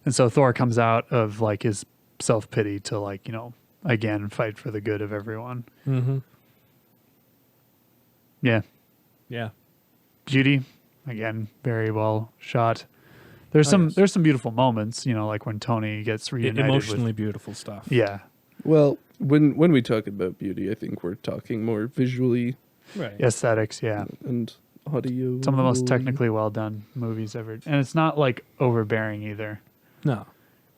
Speaker 1: And so Thor comes out of like his self-pity to, like, you know, again fight for the good of everyone.
Speaker 3: Mm-hmm.
Speaker 1: Yeah.
Speaker 3: Yeah.
Speaker 1: Beauty, again, very well shot. There's some beautiful moments, you know, like when Tony gets reunited
Speaker 3: Emotionally
Speaker 1: with,
Speaker 3: beautiful stuff.
Speaker 1: yeah,
Speaker 2: Well, when we talk about beauty, I think we're talking more visually
Speaker 3: Right.
Speaker 1: aesthetics, yeah.
Speaker 2: and audio.
Speaker 1: Some of the most technically well done movies ever, and it's not like overbearing either.
Speaker 3: No.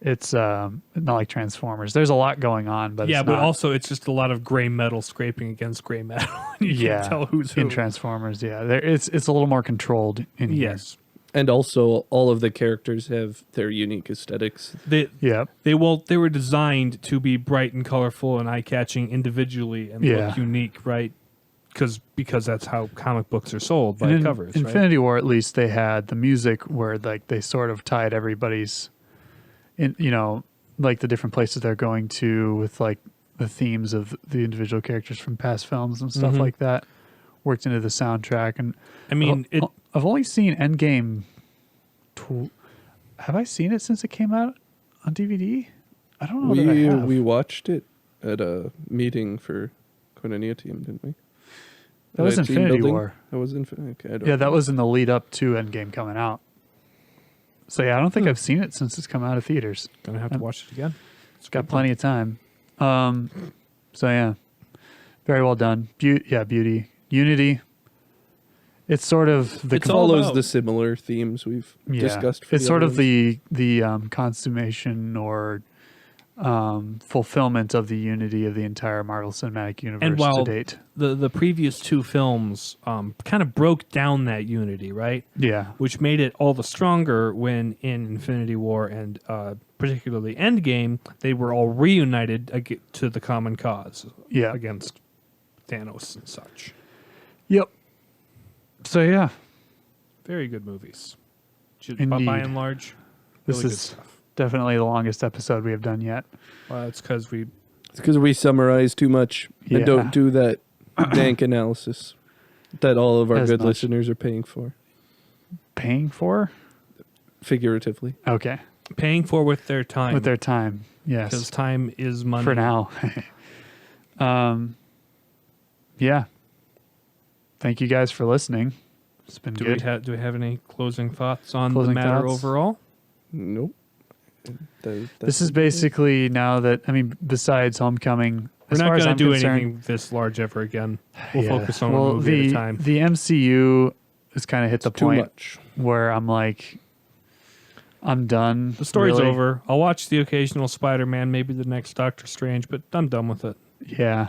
Speaker 1: It's not like Transformers. There's a lot going on, but
Speaker 3: Yeah,
Speaker 1: it's
Speaker 3: but
Speaker 1: not
Speaker 3: also it's just a lot of gray metal scraping against gray metal. You can't tell who's who.
Speaker 1: in Transformers. Yeah, it's a little more controlled in here.
Speaker 3: Yes.
Speaker 2: And also, all of the characters have their unique aesthetics.
Speaker 3: They
Speaker 1: yeah,
Speaker 3: they were designed to be bright and colorful and eye-catching individually and
Speaker 1: Yeah.
Speaker 3: look unique, right? Because that's how comic books are sold by
Speaker 1: And in
Speaker 3: covers, right?
Speaker 1: Infinity War, at least they had the music where like they sort of tied everybody's, you know, like the different places they're going to with like the themes of the individual characters from past films and stuff like that worked into the soundtrack. And
Speaker 3: I mean,
Speaker 1: I've only seen Endgame. Have I seen it since it came out on DVD? I don't know that I have.
Speaker 2: We watched it at a meeting for Koinonia team, didn't we?
Speaker 1: That was
Speaker 2: At team
Speaker 1: Infinity
Speaker 2: building?
Speaker 1: War.
Speaker 2: That was Infinity. Okay, I don't
Speaker 1: Yeah, that was in the lead up to Endgame coming out. So yeah, I don't think I've seen it since it's come out of theaters.
Speaker 3: gonna have to watch it again.
Speaker 1: It's got plenty of time. So yeah, very well done. Beauty, Unity. It's sort of the
Speaker 3: It's all
Speaker 2: follows
Speaker 3: about-
Speaker 2: the similar themes we've discussed. For
Speaker 1: It's
Speaker 2: the
Speaker 1: sort
Speaker 2: other
Speaker 1: of
Speaker 2: ones.
Speaker 1: the consummation or fulfillment of the unity of the entire Marvel Cinematic Universe
Speaker 3: And while
Speaker 1: to date.
Speaker 3: the previous two films kind of broke down that unity, right?
Speaker 1: Yeah,
Speaker 3: Which made it all the stronger when in Infinity War and particularly Endgame, they were all reunited to the common cause
Speaker 1: yeah,
Speaker 3: against Thanos and such.
Speaker 1: yep. So yeah,
Speaker 3: Very good movies. By
Speaker 1: Indeed.
Speaker 3: and large,
Speaker 1: this
Speaker 3: really good
Speaker 1: is
Speaker 3: stuff.
Speaker 1: definitely the longest episode we have done yet.
Speaker 3: Well, it's because we
Speaker 2: It's because we summarize too much
Speaker 1: Yeah.
Speaker 2: and don't do that dank analysis that all of our
Speaker 1: As
Speaker 2: good
Speaker 1: much.
Speaker 2: listeners are paying for,
Speaker 1: Paying for?
Speaker 2: figuratively.
Speaker 1: Okay,
Speaker 3: paying for with their time.
Speaker 1: with their time.
Speaker 3: because
Speaker 1: Yes,
Speaker 3: time is money.
Speaker 1: for now. Yeah. Thank you guys for listening. It's been
Speaker 3: Do
Speaker 1: good.
Speaker 3: do we have any closing thoughts on
Speaker 1: Closing
Speaker 3: the matter
Speaker 1: thoughts?
Speaker 3: overall?
Speaker 2: Nope.
Speaker 1: This is basically now that, I mean, besides Homecoming,
Speaker 3: We're
Speaker 1: as
Speaker 3: not
Speaker 1: far as
Speaker 3: going
Speaker 1: I'm
Speaker 3: to do
Speaker 1: concerned,
Speaker 3: anything this large ever again. We'll
Speaker 1: yeah.
Speaker 3: focus on
Speaker 1: Well,
Speaker 3: one movie
Speaker 1: the,
Speaker 3: at a time.
Speaker 1: The MCU has kind of hit the
Speaker 2: too
Speaker 1: point
Speaker 2: much.
Speaker 1: where I'm like, I'm done.
Speaker 3: The story's
Speaker 1: really.
Speaker 3: over. I'll watch the occasional Spider-Man, maybe the next Doctor Strange, but I'm done with it.
Speaker 1: Yeah.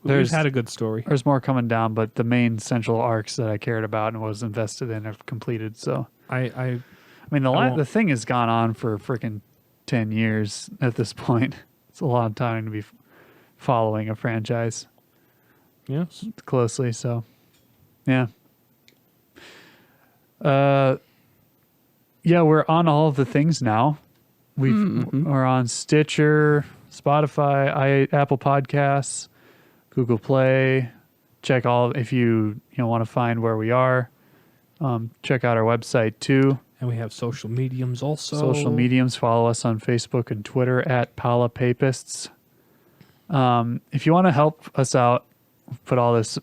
Speaker 3: We've
Speaker 1: There's
Speaker 3: had a good story.
Speaker 1: there's more coming down, but the main central arcs that I cared about and was invested in have completed. So,
Speaker 3: I
Speaker 1: I mean,
Speaker 3: won't-
Speaker 1: the thing has gone on for freaking 10 years at this point. It's a long time to be following a franchise
Speaker 3: yes.
Speaker 1: closely. So, yeah. Yeah, we're on all of the things now. We're on Stitcher, Spotify, Apple Podcasts, Google Play. Check all if you want to find where we are. Check out our website too.
Speaker 3: And we have social mediums also.
Speaker 1: Social mediums. Follow us on Facebook and Twitter at Pala Papists. If you want to help us out, put all this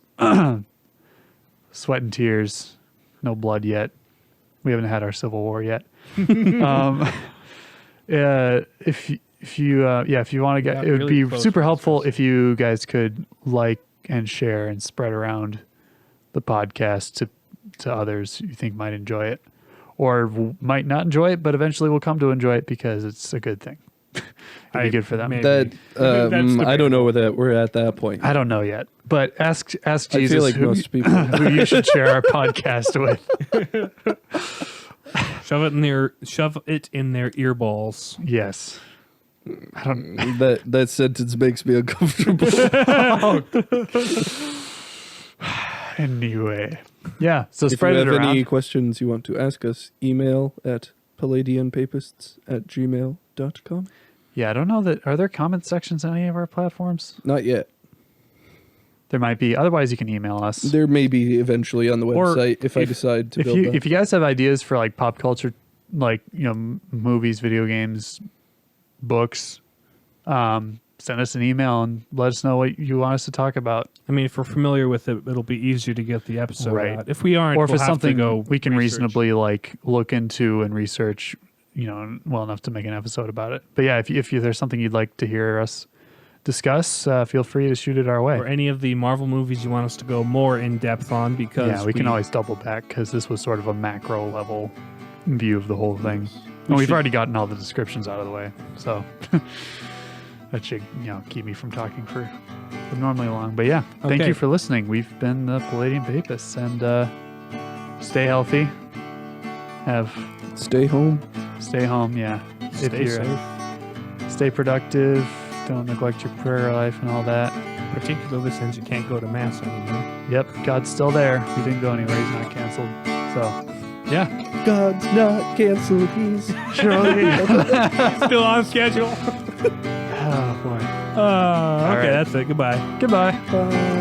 Speaker 1: sweat and tears, no blood yet. We haven't had our civil war yet. If you want to get,
Speaker 3: Got
Speaker 1: it would
Speaker 3: really
Speaker 1: be
Speaker 3: close
Speaker 1: super
Speaker 3: with
Speaker 1: helpful
Speaker 3: this.
Speaker 1: if you guys could like and share and spread around the podcast to others you think might enjoy it or might not enjoy it, but eventually will come to enjoy it because it's a good thing. It'd be good for them.
Speaker 3: maybe.
Speaker 2: That
Speaker 3: That's
Speaker 2: I don't know whether we're at that point.
Speaker 1: I don't know yet, but ask Jesus
Speaker 2: I feel like
Speaker 1: who,
Speaker 2: most people.
Speaker 1: who you should share our podcast with.
Speaker 3: Shove it in their earballs.
Speaker 1: Yes. I don't.
Speaker 2: that sentence makes me uncomfortable.
Speaker 1: Anyway, yeah. So
Speaker 2: If you
Speaker 1: spread it
Speaker 2: have
Speaker 1: around.
Speaker 2: any questions you want to ask us, email at palladianpapists@gmail.com.
Speaker 1: Yeah, I don't know that. Are there comment sections on any of our platforms?
Speaker 2: Not yet.
Speaker 1: There might be. Otherwise, you can email us.
Speaker 2: There may be eventually on the
Speaker 1: Or
Speaker 2: website if I decide to
Speaker 1: if
Speaker 2: build
Speaker 1: you
Speaker 2: that.
Speaker 1: if you guys have ideas for like pop culture, like movies, video games, books, send us an email and let us know what you want us to talk about.
Speaker 3: I mean, if we're familiar with it, it'll be easier to get the episode
Speaker 1: Right.
Speaker 3: out. If we aren't,
Speaker 1: Or if
Speaker 3: we'll
Speaker 1: it's
Speaker 3: have to
Speaker 1: something
Speaker 3: go
Speaker 1: we can
Speaker 3: research.
Speaker 1: reasonably like look into and research, well enough to make an episode about it. But yeah, if there's something you'd like to hear us discuss, feel free to shoot it our way.
Speaker 3: Or any of the Marvel movies you want us to go more in depth on, because
Speaker 1: Yeah, we can always double back because this was sort of a macro level view of the whole thing. And we've already gotten all the descriptions out of the way, so that should keep me from talking for abnormally long. But yeah, thank
Speaker 3: Okay.
Speaker 1: you for listening. We've been the Palladian Papists, and stay healthy.
Speaker 2: Stay home.
Speaker 1: Stay home. Yeah,
Speaker 3: Stay safe.
Speaker 1: Stay productive. Don't neglect your prayer life and all that.
Speaker 3: Particularly since you can't go to mass anymore.
Speaker 1: Yep, God's still there. He didn't go anywhere. He's not canceled. So, yeah,
Speaker 2: God's not canceled. He's
Speaker 1: surely.
Speaker 3: Still on schedule.
Speaker 1: Oh boy.
Speaker 3: Okay,
Speaker 1: right.
Speaker 3: that's it. Goodbye.
Speaker 1: Goodbye.
Speaker 2: Bye.